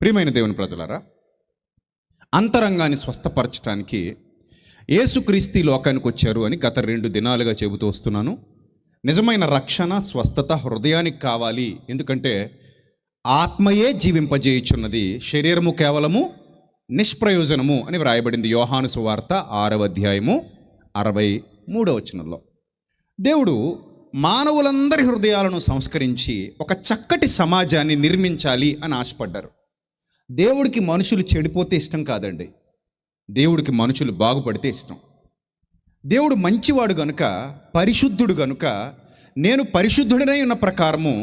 ప్రియమైన దేవుని ప్రజలారా, అంతరంగాన్ని స్వస్థపరచడానికి యేసుక్రీస్తు ఈ లోకానికి వచ్చారు అని గత 2 దినాలుగా చెబుతూ వస్తున్నాను. నిజమైన రక్షణ, స్వస్థత హృదయానికి కావాలి. ఎందుకంటే ఆత్మయే జీవింపజేయుచున్నది, శరీరము కేవలము నిష్ప్రయోజనము అని వ్రాయబడింది. యోహాను సువార్త 6వ అధ్యాయము 63వ వచనంలో దేవుడు మానవులందరి హృదయాలను సంస్కరించి ఒక చక్కటి సమాజాన్ని నిర్మించాలి అని ఆశపడ్డారు. దేవుడికి మనుషులు చెడిపోతే ఇష్టం కాదండి, దేవుడికి మనుషులు బాగుపడితే ఇష్టం. దేవుడు మంచివాడు గనుక, పరిశుద్ధుడు గనుక, నేను పరిశుద్ధుడనై ఉన్న ప్రకారము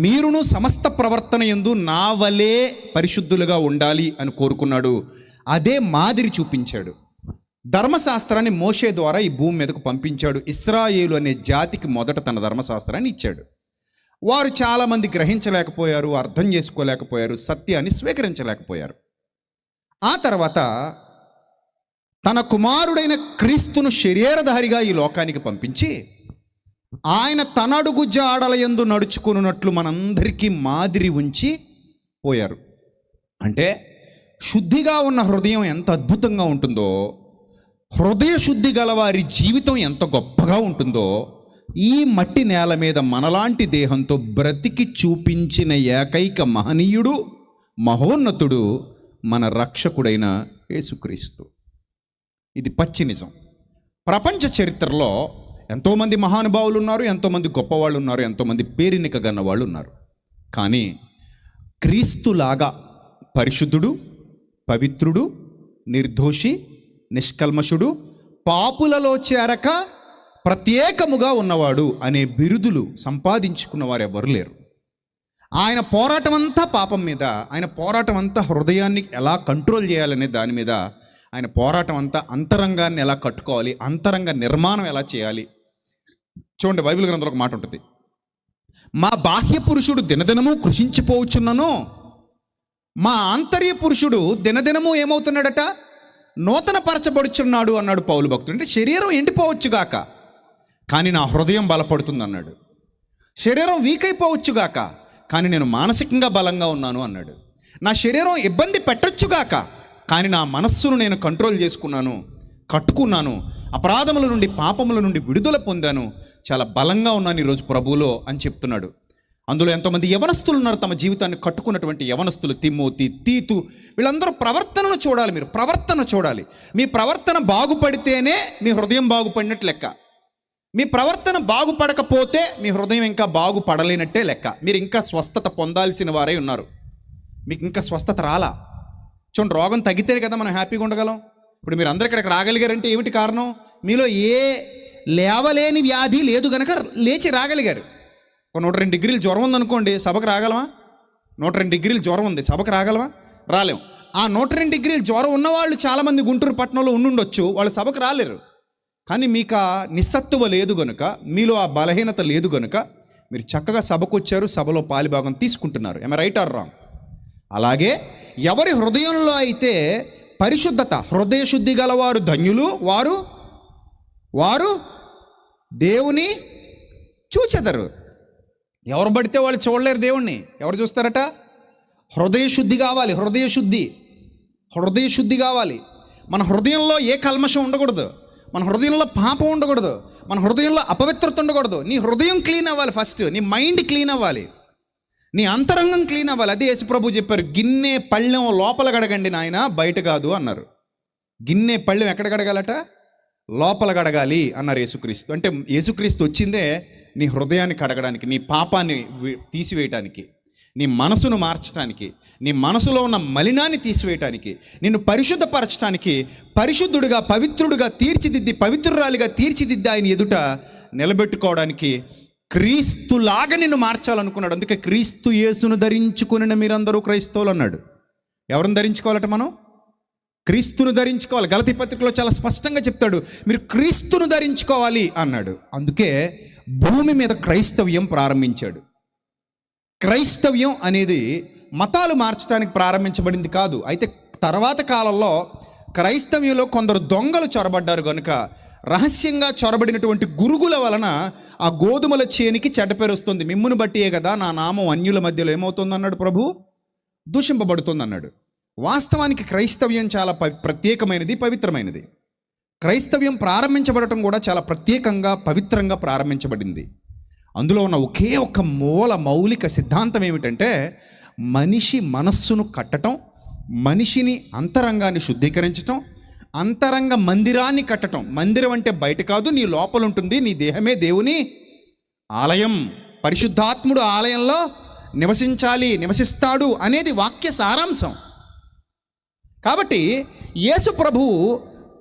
మీరును సమస్త ప్రవర్తన యందు నా వలే పరిశుద్ధులుగా ఉండాలి అని కోరుకున్నాడు. అదే మాదిరి చూపించాడు. ధర్మశాస్త్రాన్ని మోషే ద్వారా ఈ భూమి మీదకు పంపించాడు. ఇశ్రాయేలు అనే జాతికి మొదట తన ధర్మశాస్త్రాన్ని ఇచ్చాడు. వారు చాలామంది గ్రహించలేకపోయారు, అర్థం చేసుకోలేకపోయారు, సత్యాన్ని స్వీకరించలేకపోయారు. ఆ తర్వాత తన కుమారుడైన క్రీస్తును శరీరధారిగా ఈ లోకానికి పంపించి ఆయన తన అడుగు జాడల యందు నడుచుకున్నట్లు మనందరికీ మాదిరి ఉంచి పోయారు. అంటే శుద్ధిగా ఉన్న హృదయం ఎంత అద్భుతంగా ఉంటుందో, హృదయ శుద్ధి గలవారి జీవితం ఎంత గొప్పగా ఉంటుందో ఈ మట్టి నేల మీద మనలాంటి దేహంతో బ్రతికి చూపించిన ఏకైక మహనీయుడు, మహోన్నతుడు మన రక్షకుడైన యేసుక్రీస్తు. ఇది పచ్చి నిజం. ప్రపంచ చరిత్రలో ఎంతోమంది మహానుభావులు ఉన్నారు, ఎంతోమంది గొప్పవాళ్ళు ఉన్నారు, ఎంతోమంది పేరెన్నిక గన్న వాళ్ళు ఉన్నారు. కానీ క్రీస్తులాగా పరిశుద్ధుడు, పవిత్రుడు, నిర్దోషి, నిష్కల్మషుడు, పాపులలో చేరక ప్రత్యేకముగా ఉన్నవాడు అనే బిరుదులు సంపాదించుకున్న వారు ఎవరు లేరు. ఆయన పోరాటం అంతా పాపం మీద, ఆయన పోరాటం అంతా హృదయాన్ని ఎలా కంట్రోల్ చేయాలనే దాని మీద, ఆయన పోరాటం అంతా అంతరంగాన్ని ఎలా కట్టుకోవాలి, అంతరంగ నిర్మాణం ఎలా చేయాలి. చూడండి, బైబిల్ గ్రంథంలో ఒక మాట ఉంటుంది, మా బాహ్య పురుషుడు దినదినము కృషించిపోవచ్చున్నను, మా ఆంతర్య పురుషుడు దినదినము ఏమవుతున్నాడట, నూతన పరచబడుచున్నాడు అన్నాడు పౌలు భక్తుడు. అంటే శరీరం ఎండిపోవచ్చుగాక కానీ నా హృదయం బలపడుతుంది అన్నాడు. శరీరం వీక్ అయిపోవచ్చుగాక కానీ నేను మానసికంగా బలంగా ఉన్నాను అన్నాడు. నా శరీరం ఇబ్బంది పెట్టొచ్చుగాక కానీ నా మనస్సును నేను కంట్రోల్ చేసుకున్నాను, కట్టుకున్నాను, అపరాధముల నుండి, పాపముల నుండి విడుదల పొందాను, చాలా బలంగా ఉన్నాను ఈరోజు ప్రభువులో అని చెప్తున్నాడు. అందులో ఎంతోమంది యవనస్తులు ఉన్నారు, తమ జీవితాన్ని కట్టుకున్నటువంటి యవనస్తులు. తిమోతి, తీతు, వీళ్ళందరూ ప్రవర్తనను చూడాలి. మీరు ప్రవర్తన చూడాలి. మీ ప్రవర్తన బాగుపడితేనే మీ హృదయం బాగుపడినట్టు లెక్క. మీ ప్రవర్తన బాగుపడకపోతే మీ హృదయం ఇంకా బాగుపడలేనట్టే లెక్క. మీరు ఇంకా స్వస్థత పొందాల్సిన వారై ఉన్నారు, మీకు ఇంకా స్వస్థత రాలా. చూడండి, రోగం తగ్గితేనే కదా మనం హ్యాపీగా ఉండగలం. ఇప్పుడు మీరు అందరు ఇక్కడికి రాగలిగారంటే ఏమిటి కారణం? మీలో ఏ లేవలేని వ్యాధి లేదు కనుక లేచి రాగలిగారు. 102 డిగ్రీలు జ్వరం ఉందనుకోండి, సభకు రాగలమా? 102 డిగ్రీలు జ్వరం ఉంది, సభకు రాగలమా? రాలేం. ఆ 102 డిగ్రీలు జ్వరం ఉన్నవాళ్ళు చాలామంది గుంటూరు పట్టణంలో ఉండుండొచ్చు, వాళ్ళు సభకు రాలేరు. కానీ మీకు ఆ నిస్సత్తువ లేదు గనుక, మీలో ఆ బలహీనత లేదు గనుక మీరు చక్కగా సభకు వచ్చారు, సభలో పాలిభాగం తీసుకుంటున్నారు. ఏమ రైట్ ఆర్ రాంగ్? అలాగే ఎవరి హృదయంలో అయితే పరిశుద్ధత, హృదయ శుద్ధి గలవారు ధన్యులు, వారు వారు దేవుని చూచెదరు. ఎవరు పడితే వాళ్ళు చూడలేరు దేవుణ్ణి. ఎవరు చూస్తారట? హృదయ శుద్ధి కావాలి. హృదయ శుద్ధి కావాలి. మన హృదయంలో ఏ కల్మషం ఉండకూడదు, మన హృదయంలో పాపం ఉండకూడదు, మన హృదయంలో అపవిత్రత ఉండకూడదు. నీ హృదయం క్లీన్ అవ్వాలి ఫస్ట్, నీ మైండ్ క్లీన్ అవ్వాలి, నీ అంతరంగం క్లీన్ అవ్వాలి. అదే యేసుప్రభు చెప్పారు, గిన్నె పళ్ళెం లోపల గడగండి నాయన, బయట కాదు అన్నారు. గిన్నె పళ్ళెం ఎక్కడ గడగాలట? లోపల గడగాలి అన్నారు యేసుక్రీస్తు. అంటే యేసుక్రీస్తు వచ్చిందే నీ హృదయాన్ని కడగడానికి, నీ పాపాన్ని తీసివేయటానికి, నీ మనసును మార్చడానికి, నీ మనసులో ఉన్న మలినాన్ని తీసివేయటానికి, నిన్ను పరిశుద్ధపరచడానికి, పరిశుద్ధుడిగా, పవిత్రుడిగా తీర్చిదిద్ది, పవిత్రురాలిగా తీర్చిదిద్ది ఆయన ఎదుట నిలబెట్టుకోవడానికి, క్రీస్తులాగా నిన్ను మార్చాలనుకున్నాడు. అందుకే క్రీస్తు యేసును ధరించుకుని మీరందరూ క్రైస్తవులు అన్నాడు. ఎవరిని ధరించుకోవాలట? మనం క్రీస్తును ధరించుకోవాలి. గలతీ పత్రికలో చాలా స్పష్టంగా చెప్తాడు, మీరు క్రీస్తును ధరించుకోవాలి అన్నాడు. అందుకే భూమి మీద క్రైస్తవ్యం ప్రారంభించాడు. క్రైస్తవ్యం అనేది మతాలు మార్చడానికి ప్రారంభించబడింది కాదు. అయితే తర్వాత కాలంలో క్రైస్తవ్యంలో కొందరు దొంగలు చొరబడ్డారు కనుక రహస్యంగా చొరబడినటువంటి గురుగుల వలన ఆ గోధుమల చేనికి చెడ్డ పేరు వస్తుంది. మిమ్మును బట్టియే కదా నా నామం అన్యుల మధ్యలో ఏమవుతుంది అన్నాడు ప్రభు, దూషింపబడుతుంది అన్నాడు. వాస్తవానికి క్రైస్తవ్యం చాలా ప్రత్యేకమైనది, పవిత్రమైనది. క్రైస్తవ్యం ప్రారంభించబడటం కూడా చాలా ప్రత్యేకంగా, పవిత్రంగా ప్రారంభించబడింది. అందులో ఉన్న ఒకే ఒక మౌలిక సిద్ధాంతం ఏమిటంటే, మనిషి మనస్సును కట్టడం, మనిషిని అంతరంగాన్ని శుద్ధీకరించటం, అంతరంగ మందిరాన్ని కట్టడం. మందిరం అంటే బయట కాదు, నీ లోపల ఉంటుంది. నీ దేహమే దేవుని ఆలయం, పరిశుద్ధాత్ముడు ఆలయంలో నివసిస్తాడు అనేది వాక్య సారాంశం. కాబట్టి యేసు ప్రభువు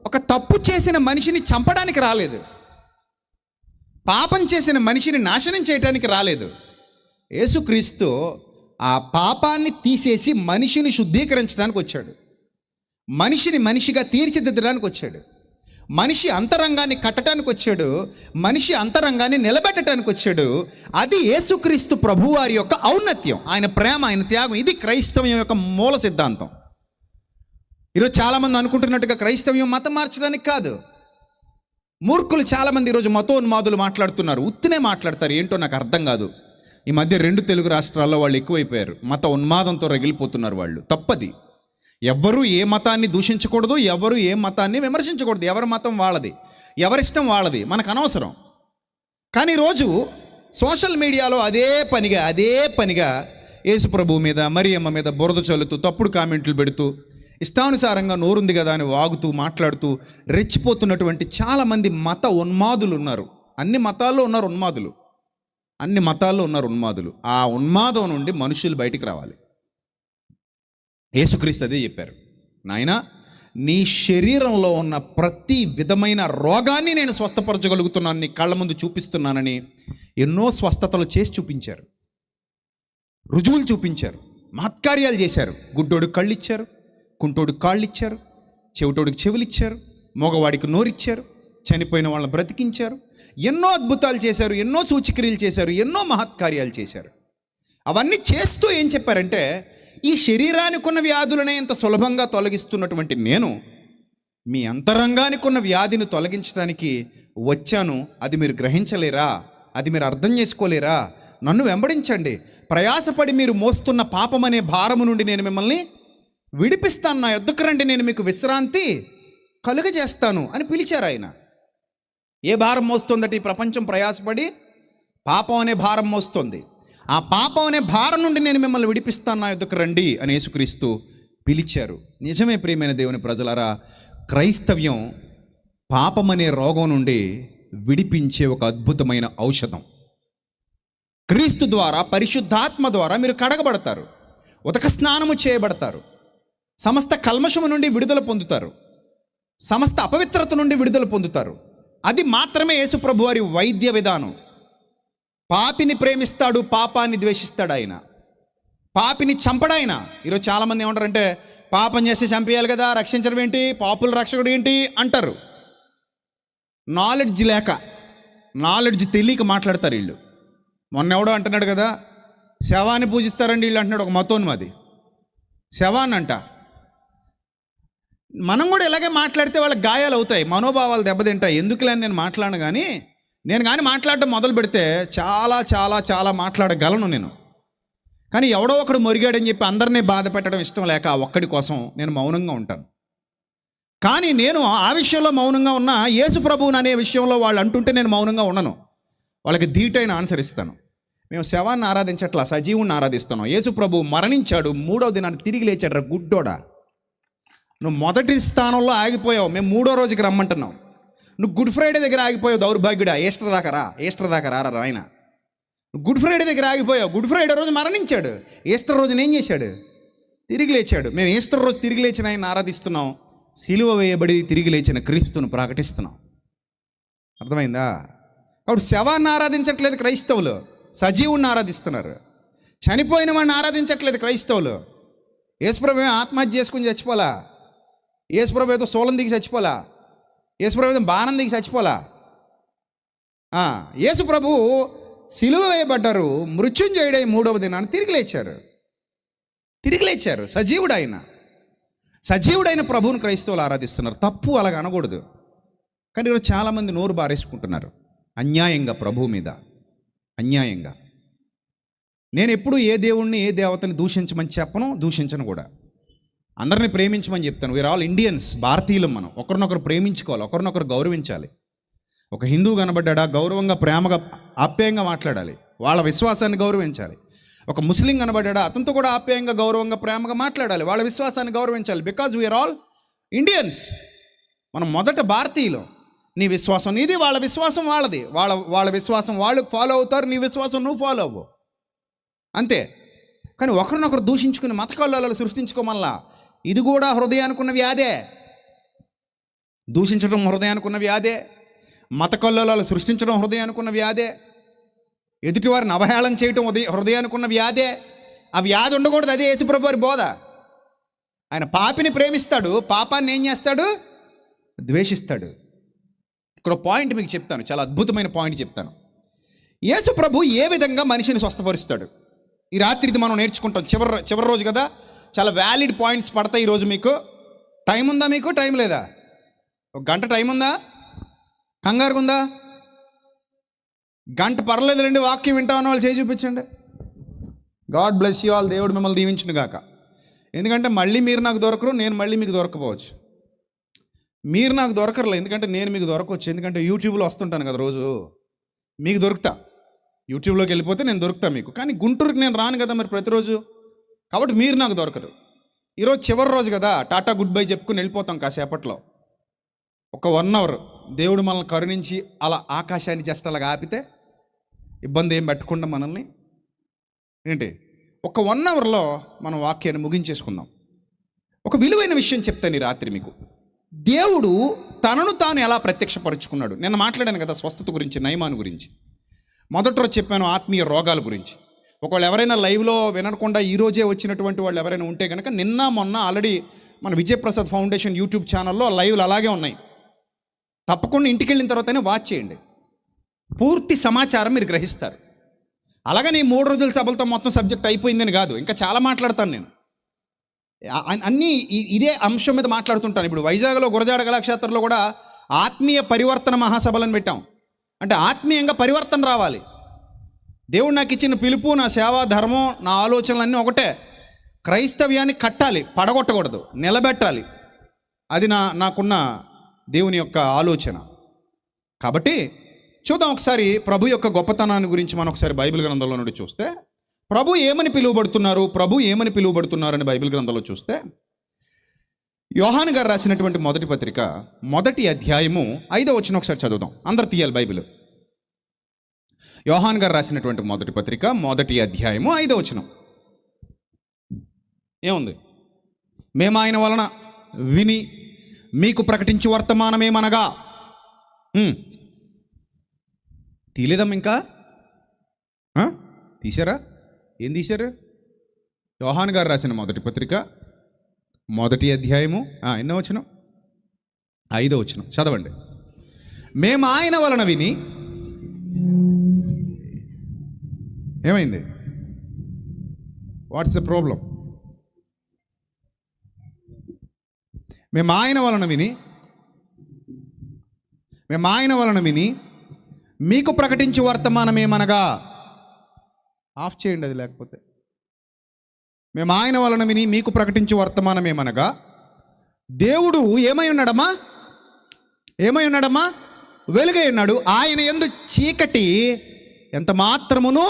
ఒక తప్పు చేసిన మనిషిని చంపడానికి రాలేదు, పాపం చేసిన మనిషిని నాశనం చేయడానికి రాలేదు. యేసుక్రీస్తు ఆ పాపాన్ని తీసేసి మనిషిని శుద్ధీకరించడానికి వచ్చాడు, మనిషిని మనిషిగా తీర్చిదిద్దడానికి వచ్చాడు, మనిషి అంతరంగాన్ని కట్టడానికి వచ్చాడు, మనిషి అంతరంగాన్ని నిలబెట్టడానికి వచ్చాడు. అది యేసుక్రీస్తు ప్రభువారి యొక్క ఔన్నత్యం, ఆయన ప్రేమ, ఆయన త్యాగం. ఇది క్రైస్తవ్యం యొక్క మూల సిద్ధాంతం. ఈరోజు చాలామంది అనుకుంటున్నట్టుగా క్రైస్తవ్యం మతం మార్చడానికి కాదు. మూర్ఖులు చాలామంది ఈరోజు మతోన్మాదులు మాట్లాడుతున్నారు, ఉత్తినే మాట్లాడతారు. ఏంటో నాకు అర్థం కాదు. ఈ మధ్య 2 తెలుగు రాష్ట్రాల్లో వాళ్ళు ఎక్కువైపోయారు, మత ఉన్మాదంతో రగిలిపోతున్నారు వాళ్ళు. తప్పది. ఎవ్వరూ ఏ మతాన్ని దూషించకూడదు, ఎవరు ఏ మతాన్ని విమర్శించకూడదు. ఎవరి మతం వాళ్ళది, ఎవరిష్టం వాళ్ళది, మనకు అనవసరం. కానీ ఈరోజు సోషల్ మీడియాలో అదే పనిగా యేసు ప్రభువు మీద, మరియమ్మ మీద బురద చల్లుతూ, తప్పుడు కామెంట్లు పెడుతూ, ఇష్టానుసారంగా నోరుంది కదా అని వాగుతూ, మాట్లాడుతూ రెచ్చిపోతున్నటువంటి చాలామంది మత ఉన్మాదులు ఉన్నారు. అన్ని మతాల్లో ఉన్నారు ఉన్మాదులు. ఆ ఉన్మాదం నుండి మనుషులు బయటికి రావాలి. యేసుక్రీస్తు అదే చెప్పారు, నాయనా నీ శరీరంలో ఉన్న ప్రతి విధమైన రోగాన్ని నేను స్వస్థపరచగలుగుతున్నాను, నీ కళ్ళ ముందు చూపిస్తున్నానని ఎన్నో స్వస్థతలు చేసి చూపించారు, రుజువులు చూపించారు, మహత్కార్యాలు చేశారు. గుడ్డోడికి కళ్ళు ఇచ్చారు, కుంటోడికి కాళ్ళు ఇచ్చారు, చెవిటోడికి చెవులు ఇచ్చారు, మగవాడికి నోరిచ్చారు, చనిపోయిన వాళ్ళని బ్రతికించారు. ఎన్నో అద్భుతాలు చేశారు, ఎన్నో సూచక్రియలు చేశారు, ఎన్నో మహత్కార్యాలు చేశారు. అవన్నీ చేస్తూ ఏం చెప్పారంటే, ఈ శరీరానికి ఉన్న వ్యాధులనే ఇంత సులభంగా తొలగిస్తున్నటువంటి నేను మీ అంతరంగానికి ఉన్న వ్యాధిని తొలగించడానికి వచ్చాను. అది మీరు గ్రహించలేరా? అది మీరు అర్థం చేసుకోలేరా? నన్ను వెంబడించండి, ప్రయాసపడి మీరు మోస్తున్న పాపమనే భారము నుండి నేను మిమ్మల్ని విడిపిస్తాను, నా యొద్దకు రండి, నేను మీకు విశ్రాంతి కలుగజేస్తాను అని పిలిచారు ఆయన. ఏ భారం మోస్తుందట ఈ ప్రపంచం? ప్రయాసపడి పాపం అనే భారం మోస్తుంది. ఆ పాపం అనే భారం నుండి నేను మిమ్మల్ని విడిపిస్తాను, నా యొద్దకు రండి అని యేసుక్రీస్తు పిలిచారు. నిజమే ప్రియమైన దేవుని ప్రజలారా, క్రైస్తవ్యం పాపమనే రోగం నుండి విడిపించే ఒక అద్భుతమైన ఔషధం. క్రీస్తు ద్వారా, పరిశుద్ధాత్మ ద్వారా మీరు కడగబడతారు, ఉదక స్నానము చేయబడతారు, సమస్త కల్మషము నుండి విడుదల పొందుతారు, సమస్త అపవిత్రత నుండి విడుదల పొందుతారు. అది మాత్రమే యేసు ప్రభువారి వైద్య విధానం. పాపిని ప్రేమిస్తాడు, పాపాన్ని ద్వేషిస్తాడు ఆయన, పాపిని చంపడాయన. ఈరోజు చాలామంది ఏమంటారంటే, పాపం చేస్తే చంపేయాలి కదా, రక్షించడం ఏంటి, పాపుల రక్షకుడు ఏంటి అంటారు. నాలెడ్జ్ తెలియక మాట్లాడతారు వీళ్ళు. మొన్న ఎవడో అంటున్నాడు కదా, శవాన్ని పూజిస్తారండి వీళ్ళు అంటున్నాడు, ఒక మతోన్మాది. శవాన్ని అంట. మనం కూడా ఇలాగే మాట్లాడితే వాళ్ళకి గాయాలు అవుతాయి, మనోభావాలు దెబ్బతింటాయి. ఎందుకులేని నేను మాట్లాడను, కానీ నేను మాట్లాడడం మొదలు పెడితే చాలా చాలా చాలా మాట్లాడగలను నేను. కానీ ఎవడో ఒకడు మొరిగాడని చెప్పి అందరినీ బాధ పెట్టడం ఇష్టం లేక ఆ ఒక్కడి కోసం నేను మౌనంగా ఉంటాను. కానీ నేను ఆ విషయంలో మౌనంగా ఉన్నా, యేసు ప్రభువుని అనే విషయంలో వాళ్ళు అంటుంటే నేను మౌనంగా ఉండను, వాళ్ళకి ధీటైన ఆన్సర్ ఇస్తాను. మేము శవాన్ని ఆరాధించట్లా, సజీవుని ఆరాధిస్తున్నాం. యేసు ప్రభువు మరణించాడు, 3వ దినాన్ని తిరిగి లేచాడు. గుడ్డోడా, నువ్వు మొదటి స్థానంలో ఆగిపోయావు, మేము 3వ రోజుకి రమ్మంటున్నాం. నువ్వు గుడ్ ఫ్రైడే దగ్గర ఆగిపోయావు, దౌర్భాగ్యుడా. ఈస్టర్ దాకా రారా ఆయన. గుడ్ ఫ్రైడే దగ్గర ఆగిపోయావు. గుడ్ ఫ్రైడే రోజు మరణించాడు, ఈస్టర్ రోజున ఏం చేశాడు? తిరిగి లేచాడు. మేము ఈస్టర్ రోజు తిరిగి లేచిన ఆయన ఆరాధిస్తున్నాం, సిలువ వేయబడి తిరిగి లేచిన క్రీస్తును ప్రకటిస్తున్నాం. అర్థమైందా? కాబట్టి శవాన్ని ఆరాధించట్లేదు క్రైస్తవులు, సజీవుడిని ఆరాధిస్తున్నారు. చనిపోయిన వాడిని ఆరాధించట్లేదు క్రైస్తవులు. యేసుప్రభు ఆత్మహత్య చేసుకుని చచ్చిపోలా, యేసుప్రభు ఏదో సోలం దిగి చచ్చిపోలా, యేసుప్రభు ఏదో బాణం దిగి చచ్చిపోలా. యేసుప్రభు సిలువ వేయబడ్డారు, మృత్యుంజయుడై 3వ దినాన్ని తిరిగి లేచారు. సజీవుడైన ప్రభువును క్రైస్తవులు ఆరాధిస్తున్నారు. తప్పు, అలాగ అనకూడదు. కానీ ఈరోజు చాలామంది నోరు బారేసుకుంటున్నారు అన్యాయంగా, ప్రభువు మీద అన్యాయంగా. నేను ఎప్పుడు ఏ దేవుణ్ణి ఏ దేవతని దూషించమని చెప్పను, దూషించను కూడా. అందరిని ప్రేమించమని చెప్తాను. వీఆర్ ఆల్ ఇండియన్స్, భారతీయులం. మనం ఒకరినొకరు ప్రేమించుకోవాలి, ఒకరినొకరు గౌరవించాలి. ఒక హిందువు కనబడ్డా గౌరవంగా, ప్రేమగా, ఆప్యాయంగా మాట్లాడాలి, వాళ్ళ విశ్వాసాన్ని గౌరవించాలి. ఒక ముస్లిం కనబడ్డా అతనితో కూడా ఆప్యాయంగా, గౌరవంగా, ప్రేమగా మాట్లాడాలి, వాళ్ళ విశ్వాసాన్ని గౌరవించాలి. Because we are all Indians. మనం మొదట భారతీయులం. నీ విశ్వాసం నీది, వాళ్ళ విశ్వాసం వాళ్ళది. వాళ్ళ విశ్వాసం వాళ్ళు ఫాలో అవుతారు, నీ విశ్వాసం నువ్వు ఫాలో అవ్వు, అంతే. కానీ ఒకరినొకరు దూషించుకుని మత కల్లోలాలు సృష్టించుకోమల్లా. ఇది కూడా హృదయానికున్న వ్యాధే. దూషించడం హృదయానికున్న వ్యాధే, మత కల్లోలాలు సృష్టించడం హృదయానికున్న వ్యాధే, ఎదుటి వారిని అవహేళన చేయటం హృదయానికున్న వ్యాధే. ఆ వ్యాధి ఉండకూడదు. అదే యేసుప్రభు వారి బోధ. ఆయన పాపిని ప్రేమిస్తాడు, పాపాన్ని ఏం చేస్తాడు? ద్వేషిస్తాడు. ఇక్కడ పాయింట్ మీకు చెప్తాను, చాలా అద్భుతమైన పాయింట్ చెప్తాను. యేసుప్రభు ఏ విధంగా మనిషిని స్వస్థపరుస్తాడు, ఈ రాత్రి ఇది మనం నేర్చుకుంటాం. చివరి రోజు కదా, చాలా వ్యాలిడ్ పాయింట్స్ పడతాయి ఈరోజు. మీకు టైం ఉందా? మీకు టైం లేదా? ఒక గంట టైం ఉందా? కంగారుగా ఉందా? గంట పర్లేదులేండి. వాక్యం వింటామని వాళ్ళు చేయి చూపించండి. God bless you all. దేవుడు మిమ్మల్ని దీవించును గాక. ఎందుకంటే మళ్ళీ మీరు నాకు దొరకరు, నేను మళ్ళీ మీకు దొరకపోవచ్చు. మీరు నాకు దొరకరులే, ఎందుకంటే నేను మీకు దొరకవచ్చు. ఎందుకంటే యూట్యూబ్లో వస్తుంటాను కదా రోజు, మీకు దొరుకుతా. యూట్యూబ్లోకి వెళ్ళిపోతే నేను దొరుకుతా మీకు. కానీ గుంటూరుకి నేను రాను కదా మరి ప్రతిరోజు, కాబట్టి మీరు నాకు దొరకరు. ఈరోజు చివరి రోజు కదా, టాటా గుడ్ బై చెప్పుకుని వెళ్ళిపోతాం కాసేపట్లో. ఒక 1 అవర్ దేవుడు మనల్ని కరుణించి అలా ఆకాశాన్ని జస్ట్ అలాగా ఆపితే, ఇబ్బంది ఏం పెట్టకుండా మనల్ని ఏంటి, ఒక 1 అవర్లో మనం వాక్యాన్ని ముగించేసుకుందాం. ఒక విలువైన విషయం చెప్తాను ఈ రాత్రి మీకు. దేవుడు తనను తాను ఎలా ప్రత్యక్షపరుచుకున్నాడు. నిన్న మాట్లాడాను కదా స్వస్థత గురించి, నయమాను గురించి. మొదటి రోజు చెప్పాను ఆత్మీయ రోగాల గురించి. ఒకవేళ ఎవరైనా లైవ్లో వినకుండా ఈరోజే వచ్చినటువంటి వాళ్ళు ఎవరైనా ఉంటే కనుక, నిన్న మొన్న ఆల్రెడీ మన విజయప్రసాద్ ఫౌండేషన్ యూట్యూబ్ ఛానల్లో లైవ్లు అలాగే ఉన్నాయి. తప్పకుండా ఇంటికి వెళ్ళిన తర్వాతనే వాచ్ చేయండి. పూర్తి సమాచారం మీరు గ్రహిస్తారు. అలాగని 3 రోజుల సభలతో మొత్తం సబ్జెక్ట్ అయిపోయిందని కాదు, ఇంకా చాలా మాట్లాడతాను నేను. అన్నీ ఇదే అంశం మీద మాట్లాడుతుంటాను. ఇప్పుడు వైజాగ్లో గురజాడ కళాక్షేత్రంలో కూడా ఆత్మీయ పరివర్తన మహాసభలను పెట్టాం. అంటే ఆత్మీయంగా పరివర్తన రావాలి. దేవుడు నాకు ఇచ్చిన పిలుపు, నా సేవా ధర్మం, నా ఆలోచనలన్నీ ఒకటే. క్రైస్తవ్యాన్ని కట్టాలి, పడగొట్టకూడదు, నిలబెట్టాలి. అది నాకున్న దేవుని యొక్క ఆలోచన. కాబట్టి చూద్దాం ఒకసారి ప్రభు యొక్క గొప్పతనాన్ని గురించి. మనం ఒకసారి బైబిల్ గ్రంథంలో నుండి చూస్తే ప్రభు ఏమని పిలువబడుతున్నారు అని బైబిల్ గ్రంథంలో చూస్తే, యోహాను గారు రాసినటువంటి మొదటి పత్రిక 1వ అధ్యాయము 5వ వచనం ఒకసారి చదువుదాం. అందరు తీయాలి బైబిల్. యోహాను గారు రాసినటువంటి మొదటి పత్రిక 1వ అధ్యాయము 5వ వచనం ఏముంది? మేము ఆయన వలన విని మీకు ప్రకటించు వర్తమానమేమనగా. తీలేదమ్మా ఇంకా? తీశారా? ఏం తీశారు? యోహాను గారు రాసిన మొదటి పత్రిక 1వ అధ్యాయము ఎన్నో వచనం? 5వ వచనం చదవండి. మేము ఆయన వలన విని. ఏమైంది? What's the problem? మేము ఆయన వలన విని మీకు ప్రకటించే వర్తమానం ఏమనగా. ఆఫ్ చేయండి అది, లేకపోతే. మేము ఆయన వలన విని మీకు ప్రకటించే వర్తమానం ఏమనగా, దేవుడు ఏమై ఉన్నాడమ్మా? వెలుగై ఉన్నాడు. ఆయన యందు చీకటి ఎంత మాత్రమునూ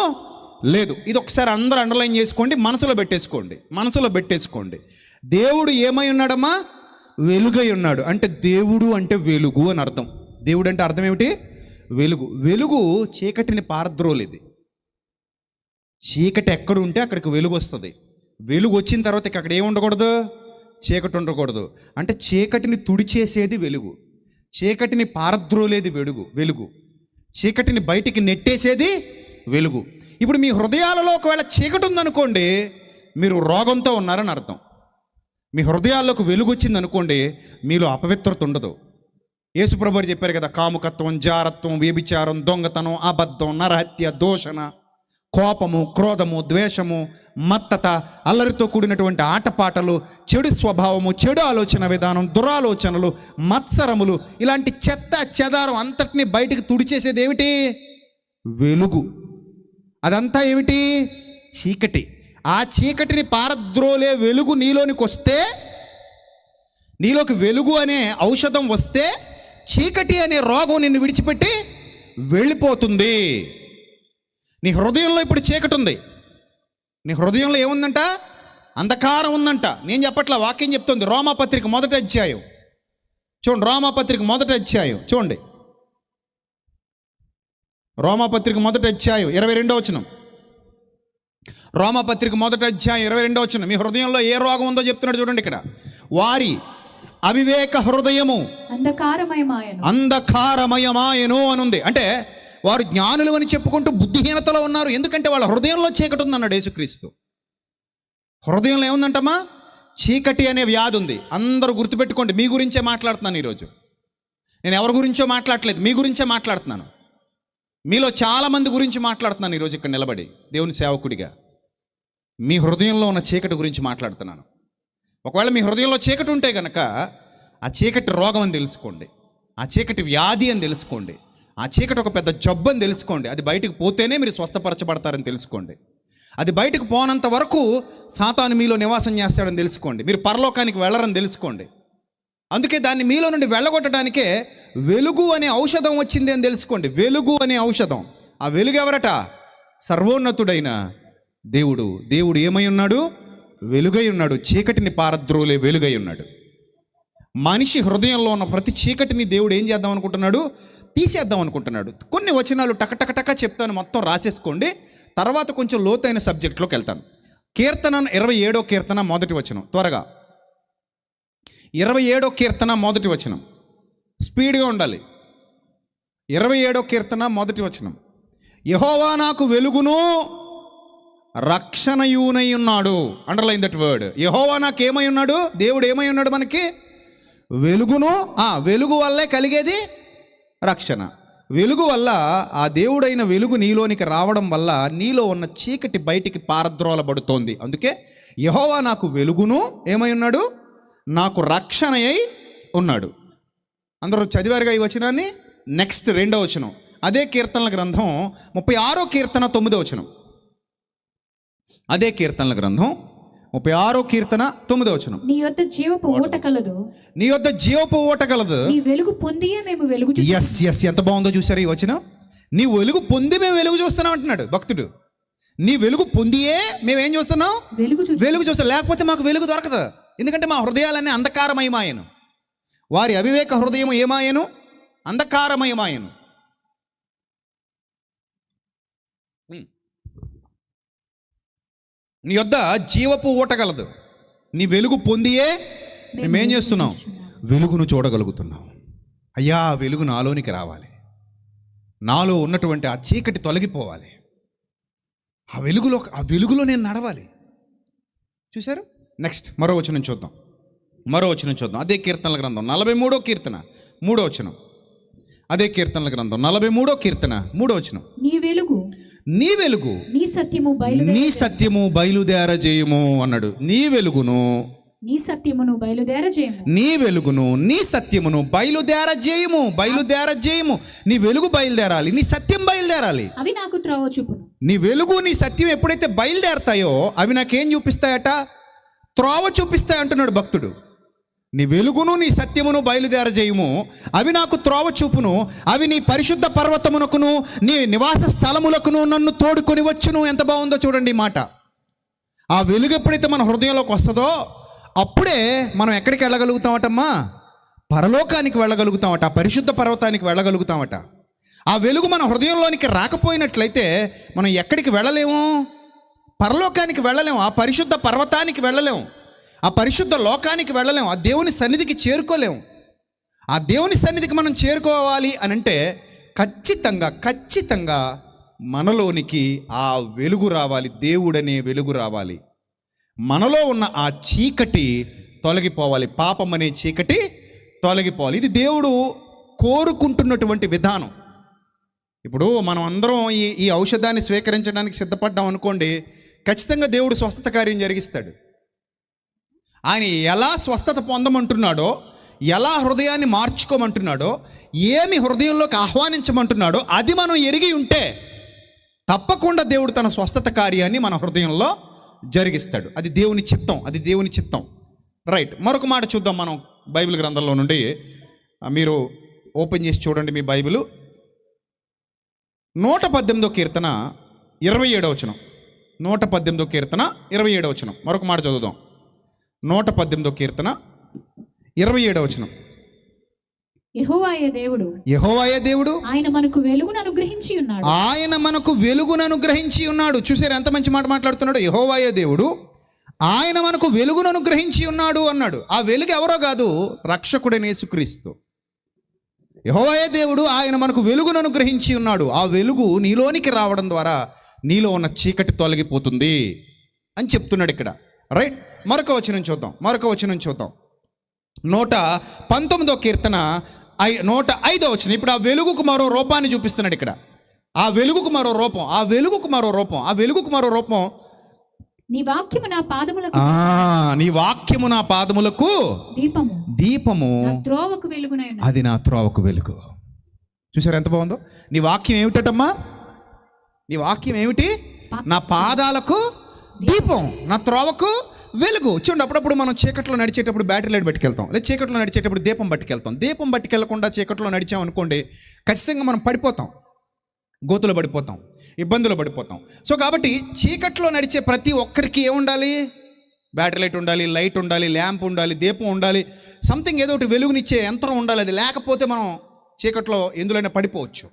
లేదు. ఇది ఒకసారి అందరూ అండర్లైన్ చేసుకోండి, మనసులో పెట్టేసుకోండి. దేవుడు ఏమై ఉన్నాడమ్మా? వెలుగై ఉన్నాడు. అంటే దేవుడు అంటే వెలుగు అని అర్థం. దేవుడు అంటే అర్థం ఏమిటి? వెలుగు చీకటిని పారద్రోలేది. చీకటి ఎక్కడ ఉంటే అక్కడికి వెలుగు వస్తుంది. వెలుగు వచ్చిన తర్వాత అక్కడ ఏమి ఉండకూడదు? చీకటి ఉండకూడదు. అంటే చీకటిని తుడిచేసేది వెలుగు, చీకటిని పారద్రోలేది వెలుగు, చీకటిని బయటికి నెట్టేసేది వెలుగు. ఇప్పుడు మీ హృదయాలలో ఒకవేళ చీకటి ఉందనుకోండి, మీరు రోగంతో ఉన్నారని అర్థం. మీ హృదయాల్లోకి వెలుగు వచ్చింది అనుకోండి, మీలో అపవిత్రత ఉండదు. యేసుప్రభు వారు చెప్పారు కదా, కాముకత్వం, జారత్వం, వ్యభిచారం, దొంగతనం, అబద్ధం, నరహత్య, దూషణ, కోపము, క్రోధము, ద్వేషము, మత్తత, అల్లరితో కూడినటువంటి ఆటపాటలు, చెడు స్వభావము, చెడు ఆలోచన విధానం, దురాలోచనలు, మత్సరములు, ఇలాంటి చెత్త చెదారం అంతటినీ బయటికి తుడిచేసేది ఏమిటి? వెలుగు. అదంతా ఏమిటి? చీకటి. ఆ చీకటిని పారద్రోలే వెలుగు నీలోనికి వస్తే, నీలోకి వెలుగు అనే ఔషధం వస్తే చీకటి అనే రోగం నిన్ను విడిచిపెట్టి వెళ్ళిపోతుంది. నీ హృదయంలో ఇప్పుడు చీకటి ఉంది. నీ హృదయంలో ఏముందంట? అంధకారం ఉందంట. నేను చెప్పట్లా, వాక్యం చెప్తుంది. రోమాపత్రిక 1వ అధ్యాయం చూడండి. రోమాపత్రిక 1వ అధ్యాయం చూడండి. రోమాపత్రిక 1వ అధ్యాయం 22వ వచనం. రోమాపత్రిక 1వ అధ్యాయం 22వ వచనం. మీ హృదయంలో ఏ రోగం ఉందో చెప్తున్నాడు చూడండి ఇక్కడ. వారి అవివేక హృదయము అంధకారమయమాయను అనుంది. అంటే వారు జ్ఞానులు అని చెప్పుకుంటూ బుద్ధిహీనతలో ఉన్నారు. ఎందుకంటే వాళ్ళ హృదయంలో చీకటి ఉందన్నాడు యేసుక్రీస్తు. హృదయంలో ఏముందంటమ్మా? చీకటి అనే వ్యాధి ఉంది. అందరూ గుర్తుపెట్టుకోండి. మీ గురించే మాట్లాడుతున్నాను ఈరోజు. నేను ఎవరి గురించో మాట్లాడట్లేదు, మీ గురించే మాట్లాడుతున్నాను. మీలో చాలామంది గురించి మాట్లాడుతున్నాను ఈరోజు ఇక్కడ నిలబడి దేవుని సేవకుడిగా. మీ హృదయంలో ఉన్న చీకటి గురించి మాట్లాడుతున్నాను. ఒకవేళ మీ హృదయంలో చీకటి ఉంటే కనుక ఆ చీకటి రోగం అని తెలుసుకోండి, ఆ చీకటి వ్యాధి అని తెలుసుకోండి, ఆ చీకటి ఒక పెద్ద జబ్బు అని తెలుసుకోండి. అది బయటకు పోతేనే మీరు స్వస్థపరచబడతారని తెలుసుకోండి. అది బయటకు పోనంత వరకు సాతాను మీలో నివాసం చేస్తాడని తెలుసుకోండి. మీరు పరలోకానికి వెళ్ళరని తెలుసుకోండి. అందుకే దాన్ని మీలో నుండి వెళ్ళగొట్టడానికే వెలుగు అనే ఔషధం వచ్చింది అని తెలుసుకోండి. వెలుగు అనే ఔషధం. ఆ వెలుగు ఎవరట? సర్వోన్నతుడైన దేవుడు. దేవుడు ఏమై ఉన్నాడు? వెలుగై ఉన్నాడు. చీకటిని పారద్రోలే వెలుగై ఉన్నాడు. మనిషి హృదయంలో ఉన్న ప్రతి చీకటిని దేవుడు ఏం చేద్దాం అనుకుంటున్నాడు? తీసేద్దాం అనుకుంటున్నాడు. కొన్ని వచనాలు టక చెప్తాను, మొత్తం రాసేసుకోండి. తర్వాత కొంచెం లోతైన సబ్జెక్ట్లోకి వెళ్తాను. కీర్తన 27వ కీర్తన 1వ వచనం. త్వరగా 27వ కీర్తన 1వ వచనం. స్పీడ్గా ఉండాలి. 27వ కీర్తన 1వ వచనం. యెహోవా నాకు వెలుగును రక్షణయునై ఉన్నాడు. Underline that word. యెహోవా నాకు ఏమై ఉన్నాడు? దేవుడు ఏమై ఉన్నాడు మనకి? వెలుగును. వెలుగు వల్లే కలిగేది రక్షణ. వెలుగు వల్ల, ఆ దేవుడైన వెలుగు నీలోనికి రావడం వల్ల నీలో ఉన్న చీకటి బయటికి పారద్రోలబడుతోంది. అందుకే యెహోవా నాకు వెలుగును ఏమై ఉన్నాడు? నాకు రక్షణ అయి ఉన్నాడు. అందరూ చదివారుగా ఈ వచనాన్ని. నెక్స్ట్ 2వ వచనం. అదే కీర్తనల గ్రంథం 36వ కీర్తన 9వ వచనం. అదే కీర్తనల గ్రంథం 36వ కీర్తన 9వ వచనం. నీ యొద్ద జీవపు ఊట కలదు. నీ యొద్ద జీవపు ఊట కలదు. నీ వెలుగు పొందియే మేము వెలుగు ఎస్ ఎంత బాగుందో చూసారు ఈ వచనం. నీ వెలుగు పొంది మేము వెలుగు చూస్తున్నాం అంటున్నాడు భక్తుడు. నీ వెలుగు పొందియే మేమేం చూస్తున్నాం? వెలుగు చూస్తాం. లేకపోతే మాకు వెలుగు దొరకదు. ఎందుకంటే మా హృదయాలన్నీ అంధకారమయమాయను. వారి అవివేక హృదయం ఏమాయను? అంధకారమయమాయను. నీ యొద్ద జీవపు ఊట కలదు. నీ వెలుగు పొందియే మేమేం చేస్తున్నాం? వెలుగును చూడగలుగుతున్నాం. అయ్యా, వెలుగు నాలోనికి రావాలి. నాలో ఉన్నటువంటి ఆ చీకటి తొలగిపోవాలి. ఆ వెలుగులో నేను నడవాలి. చూశారు? నెక్స్ట్ మరో వచనం చూద్దాం. అదే కీర్తనల గ్రంథం 43వ కీర్తన 3వ వచనం. అదే కీర్తనల గ్రంథం 43వ కీర్తన 3వ వచనం. నీ వెలుగు నీ సత్యము బయలుదేరజేయము అన్నాడు. నీ వెలుగును నీ సత్యమును నీ సత్యమును బయలుదేరజేయము. నీ వెలుగు బయలుదేరాలి, నీ సత్యం బయలుదేరాలి. అవి నాకు త్రోవ చూపును. నీ వెలుగు నీ సత్యం ఎప్పుడైతే బయలుదేరతాయో అవి నాకేం చూపిస్తాయట? త్రోవ చూపిస్తాయి అంటున్నాడు భక్తుడు. నీ వెలుగును నీ సత్యమును బయలుదేరజేయము. అవి నాకు త్రోవ చూపును. అవి నీ పరిశుద్ధ పర్వతమునకును నీ నివాస స్థలములకును నన్ను తోడుకొని వచ్చును. ఎంత బాగుందో చూడండి ఈ మాట. ఆ వెలుగు ఎప్పుడైతే మన హృదయంలోకి వస్తుందో అప్పుడే మనం ఎక్కడికి వెళ్ళగలుగుతామటమ్మా? పరలోకానికి వెళ్ళగలుగుతామట. ఆ పరిశుద్ధ పర్వతానికి వెళ్ళగలుగుతామట. ఆ వెలుగు మన హృదయంలోనికి రాకపోయినట్లయితే మనం ఎక్కడికి వెళ్ళలేము? పరలోకానికి వెళ్ళలేము. ఆ పరిశుద్ధ పర్వతానికి వెళ్ళలేము. ఆ పరిశుద్ధ లోకానికి వెళ్ళలేము. ఆ దేవుని సన్నిధికి చేరుకోలేము. ఆ దేవుని సన్నిధికి మనం చేరుకోవాలి అని అంటే ఖచ్చితంగా మనలోనికి ఆ వెలుగు రావాలి. దేవుడనే వెలుగు రావాలి. మనలో ఉన్న ఆ చీకటి తొలగిపోవాలి. పాపం అనే చీకటి తొలగిపోవాలి. ఇది దేవుడు కోరుకుంటున్నటువంటి విధానం. ఇప్పుడు మనం అందరం ఈ ఔషధాన్ని స్వీకరించడానికి సిద్ధపడ్డాం అనుకోండి, ఖచ్చితంగా దేవుడు స్వస్థత కార్యం జరిగిస్తాడు. ఆయన ఎలా స్వస్థత పొందమంటున్నాడో, ఎలా హృదయాన్ని మార్చుకోమంటున్నాడో, ఏమి హృదయంలోకి ఆహ్వానించమంటున్నాడో అది మనం ఎరిగి ఉంటే తప్పకుండా దేవుడు తన స్వస్థత కార్యాన్ని మన హృదయంలో జరిగిస్తాడు. అది దేవుని చిత్తం, అది దేవుని చిత్తం. రైట్, మరొక మాట చూద్దాం మనం బైబిల్ గ్రంథంలో నుండి. మీరు ఓపెన్ చేసి చూడండి మీ బైబిల్. 118వ కీర్తన 27వ వచనం. 118వ కీర్తన 27వ వచనం. మరొక మాట చదువుదాం. 118వ కీర్తన 27వ వచనం. యెహోవాయే దేవుడు, యెహోవాయే దేవుడు, ఆయన మనకు వెలుగును అనుగ్రహించి ఉన్నాడు. ఆయన మనకు వెలుగును అనుగ్రహించి ఉన్నాడు. చూసారు ఎంత మంచి మాట మాట్లాడుతున్నాడు. యెహోవాయే దేవుడు, ఆయన మనకు వెలుగును అనుగ్రహించి ఉన్నాడు అన్నాడు. ఆ వెలుగు ఎవరో కాదు, రక్షకుడైన యేసుక్రీస్తు. యెహోవాయే దేవుడు, ఆయన మనకు వెలుగును అనుగ్రహించి ఉన్నాడు. ఆ వెలుగు నీలోనికి రావడం ద్వారా నీలో ఉన్న చీకటి తొలగిపోతుంది అని చెప్తున్నాడు ఇక్కడ. రైట్, మరొక వచనం చూద్దాం. 119వ కీర్తన 105వ వచనం. ఇప్పుడు ఆ వెలుగుకు మరో రూపాన్ని చూపిస్తున్నాడు ఇక్కడ. ఆ వెలుగుకు మరో రూపం. నీ వాక్యము నా పాదములకు నీ వాక్యము నా పాదములకు దీపము, నా త్రోవకు వెలుగునై ఉన్నది. అది నా త్రోవకు వెలుగు. చూసారు ఎంత బాగుందో. నీ వాక్యం ఏమిటమ్మా? నీ వాక్యం ఏమిటి? నా పాదాలకు దీపం, నా త్రోవకు వెలుగు. చూడండి, అప్పుడప్పుడు మనం చీకట్లో నడిచేటప్పుడు బ్యాటరీ లైట్ పట్టుకెళ్తాం, లేదా చీకట్లో నడిచేటప్పుడు దీపం పట్టుకెళ్తాం. దీపం పట్టుకెళ్లకుండా చీకట్లో నడిచాం అనుకోండి, ఖచ్చితంగా మనం పడిపోతాం, గోతులో పడిపోతాం, ఇబ్బందులు పడిపోతాం. సో కాబట్టి చీకట్లో నడిచే ప్రతి ఒక్కరికి ఏముండాలి? బ్యాటరీ లైట్ ఉండాలి, లైట్ ఉండాలి, ల్యాంప్ ఉండాలి, దీపం ఉండాలి, సంథింగ్ ఏదో ఒకటి వెలుగునిచ్చే యంత్రం ఉండాలి. అది లేకపోతే మనం చీకట్లో ఎందులోనే పడిపోవచ్చు.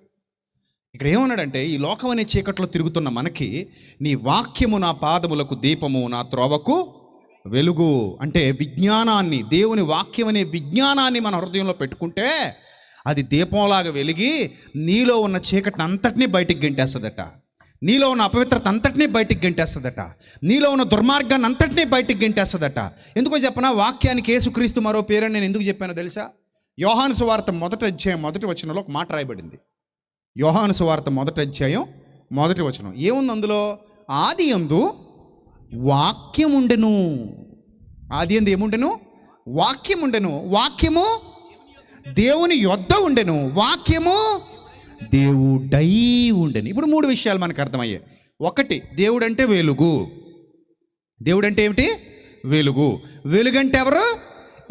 ఇక్కడ ఏమన్నాడంటే, ఈ లోకం అనే చీకట్లో తిరుగుతున్న మనకి నీ వాక్యము నా పాదములకు దీపము, నా త్రోవకు వెలుగు. అంటే విజ్ఞానాన్ని, దేవుని వాక్యం అనే విజ్ఞానాన్ని మన హృదయంలో పెట్టుకుంటే అది దీపంలాగా వెలిగి నీలో ఉన్న చీకటిని అంతటినీ బయటికి గెంటేస్తుందట. నీలో ఉన్న అపవిత్రత అంతటినీ బయటికి గెంటేస్తుందట. నీలో ఉన్న దుర్మార్గాన్ని అంతటినీ బయటికి గెంటేస్తుందట. ఎందుకో చెప్పనా? వాక్యానికి యేసుక్రీస్తు మరో పేరని నేను ఎందుకు చెప్పానో తెలుసా? యోహాను సువార్త 1వ అధ్యాయం 1వ వచనంలో ఒక మాట రాయబడింది. యోహాను సువార్త 1వ అధ్యాయం 1వ వచనం ఏముంది అందులో? ఆది యందు వాక్యం ఉండెను. ఆది యందు ఏముండెను? వాక్యం ఉండెను. వాక్యము దేవుని యొద్ద ఉండెను, వాక్యము దేవుడై ఉండెను. ఇప్పుడు 3 విషయాలు మనకు అర్థమయ్యాయి. 1, దేవుడు అంటే వెలుగు. దేవుడు అంటే ఏమిటి? వెలుగు. వెలుగంటే ఎవరు?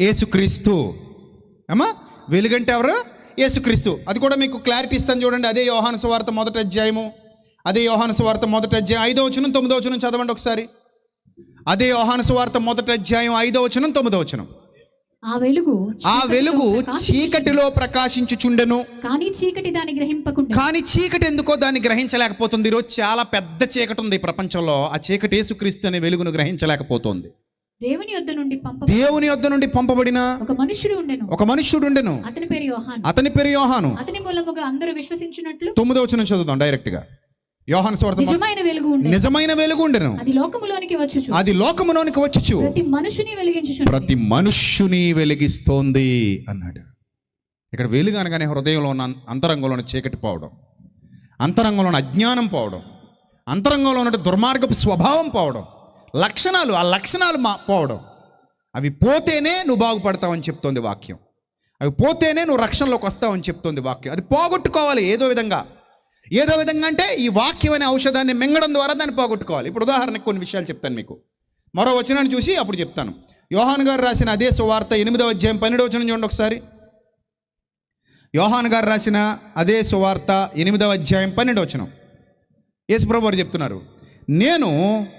యేసుక్రీస్తు. అమ్మా, వెలుగంటే ఎవరు? యేసుక్రీస్తు. అది కూడా మీకు క్లారిటీ ఇస్తాను చూడండి. అదే యోహాను సువార్త 1వ అధ్యాయము, అదే యోహాను సువార్త 1వ అధ్యాయం 5వ వచనం 9వ వచనం చదవండి ఒకసారి. అదే యోహాను సువార్త 1వ అధ్యాయం 5వ వచనం 9వ వచనం. ఆ వెలుగు చీకటిలో ప్రకాశించుచుండెను, కానీ చీకటి దాన్ని గ్రహింపకుండెను. కానీ చీకటి ఎందుకో దాన్ని గ్రహించలేకపోతుంది. ఈరోజు చాలా పెద్ద చీకటి ఉంది ఈ ప్రపంచంలో. ఆ చీకటి యేసుక్రీస్తు అనే వెలుగును గ్రహించలేకపోతుంది. దేవుని యొద్ద నుండి పంపబడిన ఒక మనుష్యుడు ఉండెను. అతని పేరు యోహాను. అతని మూలముగా అందరూ విశ్వసించున్నట్లు. 9వ వచనం చదువుదాం డైరెక్ట్ గా. యోహాను సువార్త నిజమైన వెలుగు ఉండెను, అది లోకములోనికి వచ్చుచు ప్రతి మనుష్యుని వెలిగిస్తోంది అన్నాడు. ఇక్కడ వెలుగు అనగానే హృదయంలో ఉన్న అంతరంగంలో ఉన్న చీకటి పోవడం, అంతరంగంలో ఉన్న అజ్ఞానం పోవడం, అంతరంగంలో ఉన్న దుర్మార్గపు స్వభావం పోవడం, లక్షణాలు పోవడం. అవి పోతేనే నువ్వు బాగుపడతావని చెప్తోంది వాక్యం. అవి పోతేనే నువ్వు రక్షణలోకి వస్తావని చెప్తోంది వాక్యం. అది పోగొట్టుకోవాలి ఏదో విధంగా అంటే ఈ వాక్యం అనే ఔషధాన్ని మింగడం ద్వారా దాన్ని పోగొట్టుకోవాలి. ఇప్పుడు ఉదాహరణకు కొన్ని విషయాలు చెప్తాను మీకు. మరో వచనాన్ని చూసి అప్పుడు చెప్తాను. యోహాను గారు రాసిన అదే సువార్త 8వ అధ్యాయం 12వ వచనం చూడండి ఒకసారి. యోహాను గారు రాసిన అదే సువార్త 8వ అధ్యాయం 12వ వచనం. యేసుప్రభువు వారు చెప్తున్నారు, నేను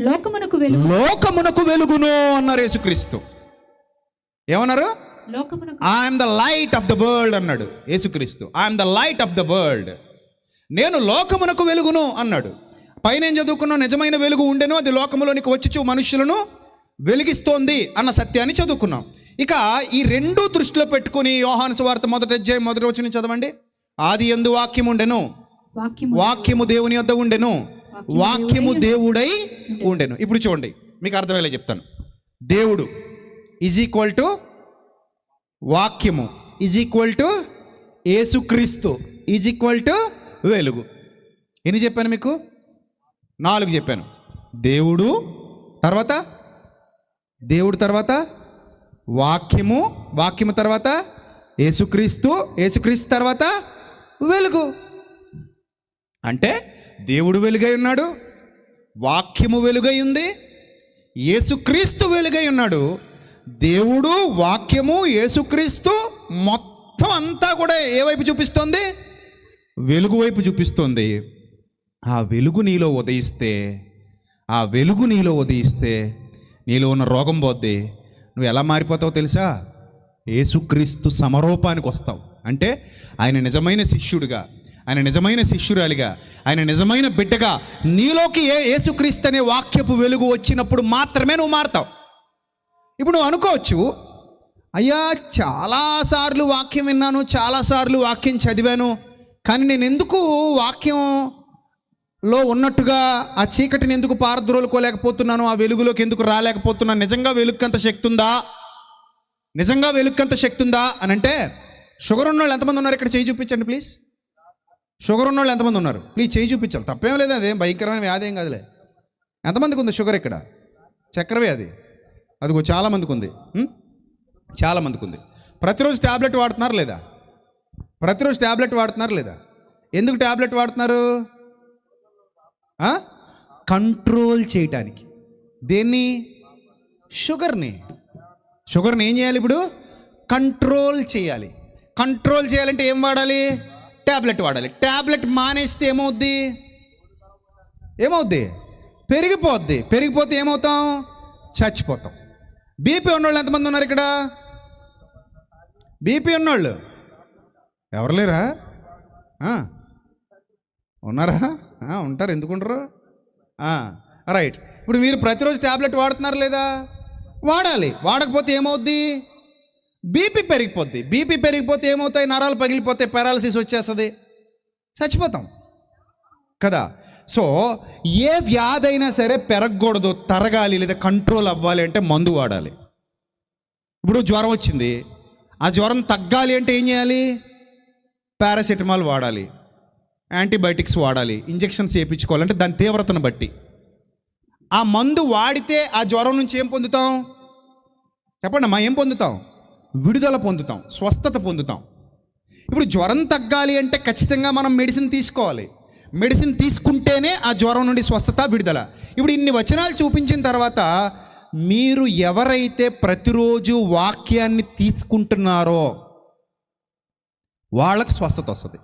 లోకమునకు వెలుగును అన్నారు యేసుక్రీస్తు. ఏమన్నారు? I'm the light of the world అన్నాడు యేసుక్రీస్తు. I'm the light of the world. నేను లోకమునకు వెలుగును అన్నాడు. పైన ఏం చదువుకున్నాం? నిజమైన వెలుగు ఉండెను, అది లోకములోనికి వచ్చి మనుషులను వెలిగిస్తోంది అన్న సత్యాన్ని చదువుకున్నాం. ఇక ఈ 2 దృష్టిలో పెట్టుకుని యోహాను సువార్త 1వ అధ్యాయం 1వ వచనం చదవండి. ఆది యందు వాక్యం ఉండెను, వాక్యము దేవుని యొద్ద ఉండెను, వాక్యము దేవుడై ఉండెను. ఇప్పుడు చూడండి, మీకు అర్థమయ్యేలా చెప్తాను. దేవుడు ఈజ్ ఈక్వల్ టు వాక్యము ఈజ్ ఈక్వల్ టు యేసుక్రీస్తు ఈజ్ ఈక్వల్ టు వెలుగు. ఎన్ని చెప్పాను మీకు? 4 చెప్పాను. దేవుడు తర్వాత వాక్యము తర్వాత యేసుక్రీస్తు తర్వాత వెలుగు. అంటే దేవుడు వెలుగై ఉన్నాడు, వాక్యము వెలుగై ఉంది, యేసుక్రీస్తు వెలుగై ఉన్నాడు. దేవుడు, వాక్యము, యేసుక్రీస్తు మొత్తం అంతా కూడా ఏ వైపు చూపిస్తోంది? వెలుగు వైపు చూపిస్తోంది. ఆ వెలుగు నీలో ఉదయిస్తే నీలో ఉన్న రోగం పోద్ది. నువ్వు ఎలా మారిపోతావో తెలుసా? యేసుక్రీస్తు సమరూపానికి వస్తావు. అంటే ఆయన నిజమైన శిష్యుడిగా, ఆయన నిజమైన శిష్యురాలిగా, ఆయన నిజమైన బిడ్డగా నీలోకి యేసుక్రీస్తు అనే వాక్యపు వెలుగు వచ్చినప్పుడు మాత్రమే నువ్వు మారుతావు. ఇప్పుడు నువ్వు అనుకోవచ్చు, అయ్యా చాలాసార్లు వాక్యం విన్నాను, చాలాసార్లు వాక్యం చదివాను, కానీ నేను ఎందుకు వాక్యంలో ఉన్నట్టుగా ఆ చీకటిని ఎందుకు పారద్రోలుకోలేకపోతున్నాను, ఆ వెలుగులోకి ఎందుకు రాలేకపోతున్నాను? నిజంగా వెలుగుకంత శక్తి ఉందా? నిజంగా వెలుగుకంత శక్తి ఉందా అని అంటే, షుగర్ ఉన్నోళ్ళు ఎంతమంది ఉన్నారు ఇక్కడ? చేయి చూపించండి ప్లీజ్. షుగర్ ఉన్నోళ్ళు ఎంతమంది ఉన్నారు? ప్లీజ్ చేయి చూపించాలి. తప్పేం లేదు, అదేం భయంకరమైన వ్యాధి ఏం కాదులే. ఎంతమందికి ఉంది షుగర్ ఇక్కడ? చక్కెర వ్యాధి అదిగో చాలామందికి ఉంది, చాలామందికి ఉంది. ప్రతిరోజు ట్యాబ్లెట్ వాడుతున్నారు లేదా? ప్రతిరోజు ట్యాబ్లెట్ వాడుతున్నారు లేదా? ఎందుకు ట్యాబ్లెట్ వాడుతున్నారు? కంట్రోల్ చేయటానికి. దేన్ని? షుగర్ని ఏం చేయాలి? ఇప్పుడు కంట్రోల్ చేయాలి. కంట్రోల్ చేయాలంటే ఏం వాడాలి? ట్యాబ్లెట్ వాడాలి. ట్యాబ్లెట్ మానేస్తే ఏమవుద్ది? పెరిగిపోతే ఏమవుతాం? చచ్చిపోతాం. బీపీ ఉన్నోళ్ళు ఎంతమంది ఉన్నారు ఇక్కడ? బీపీ ఉన్నోళ్ళు ఎవరు లేరా? ఉన్నారా? ఉంటారు, ఎందుకుంటారు? రైట్. ఇప్పుడు మీరు ప్రతిరోజు ట్యాబ్లెట్ వాడుతున్నారు లేదా? వాడాలి. వాడకపోతే ఏమవుద్ది? బీపీ పెరిగిపోతే ఏమవుతాయి? నరాలు పగిలిపోతాయి, పారాలసిస్ వచ్చేస్తుంది, చచ్చిపోతాం కదా. సో ఏ వ్యాధి అయినా సరే పెరగకూడదు, తరగాలి లేదా కంట్రోల్ అవ్వాలి అంటే మందు వాడాలి. ఇప్పుడు జ్వరం వచ్చింది, ఆ జ్వరం తగ్గాలి అంటే ఏం చేయాలి? పారాసిటమాల్ వాడాలి, యాంటీబయాటిక్స్ వాడాలి, ఇంజెక్షన్స్ చేయించుకోవాలంటే దాని తీవ్రతను బట్టి. ఆ మందు వాడితే ఆ జ్వరం నుంచి ఏం పొందుతాం? చెప్పండి అమ్మా, ఏం పొందుతాం? విడుదల పొందుతాం, స్వస్థత పొందుతాం. ఇప్పుడు జ్వరం తగ్గాలి అంటే ఖచ్చితంగా మనం మెడిసిన్ తీసుకోవాలి. మెడిసిన్ తీసుకుంటేనే ఆ జ్వరం నుండి స్వస్థత, విడుదల. ఇప్పుడు ఇన్ని వచనాలు చూపించిన తర్వాత మీరు ఎవరైతే ప్రతిరోజు వాక్యాన్ని తీసుకుంటున్నారో వాళ్ళకు స్వస్థత వస్తుంది.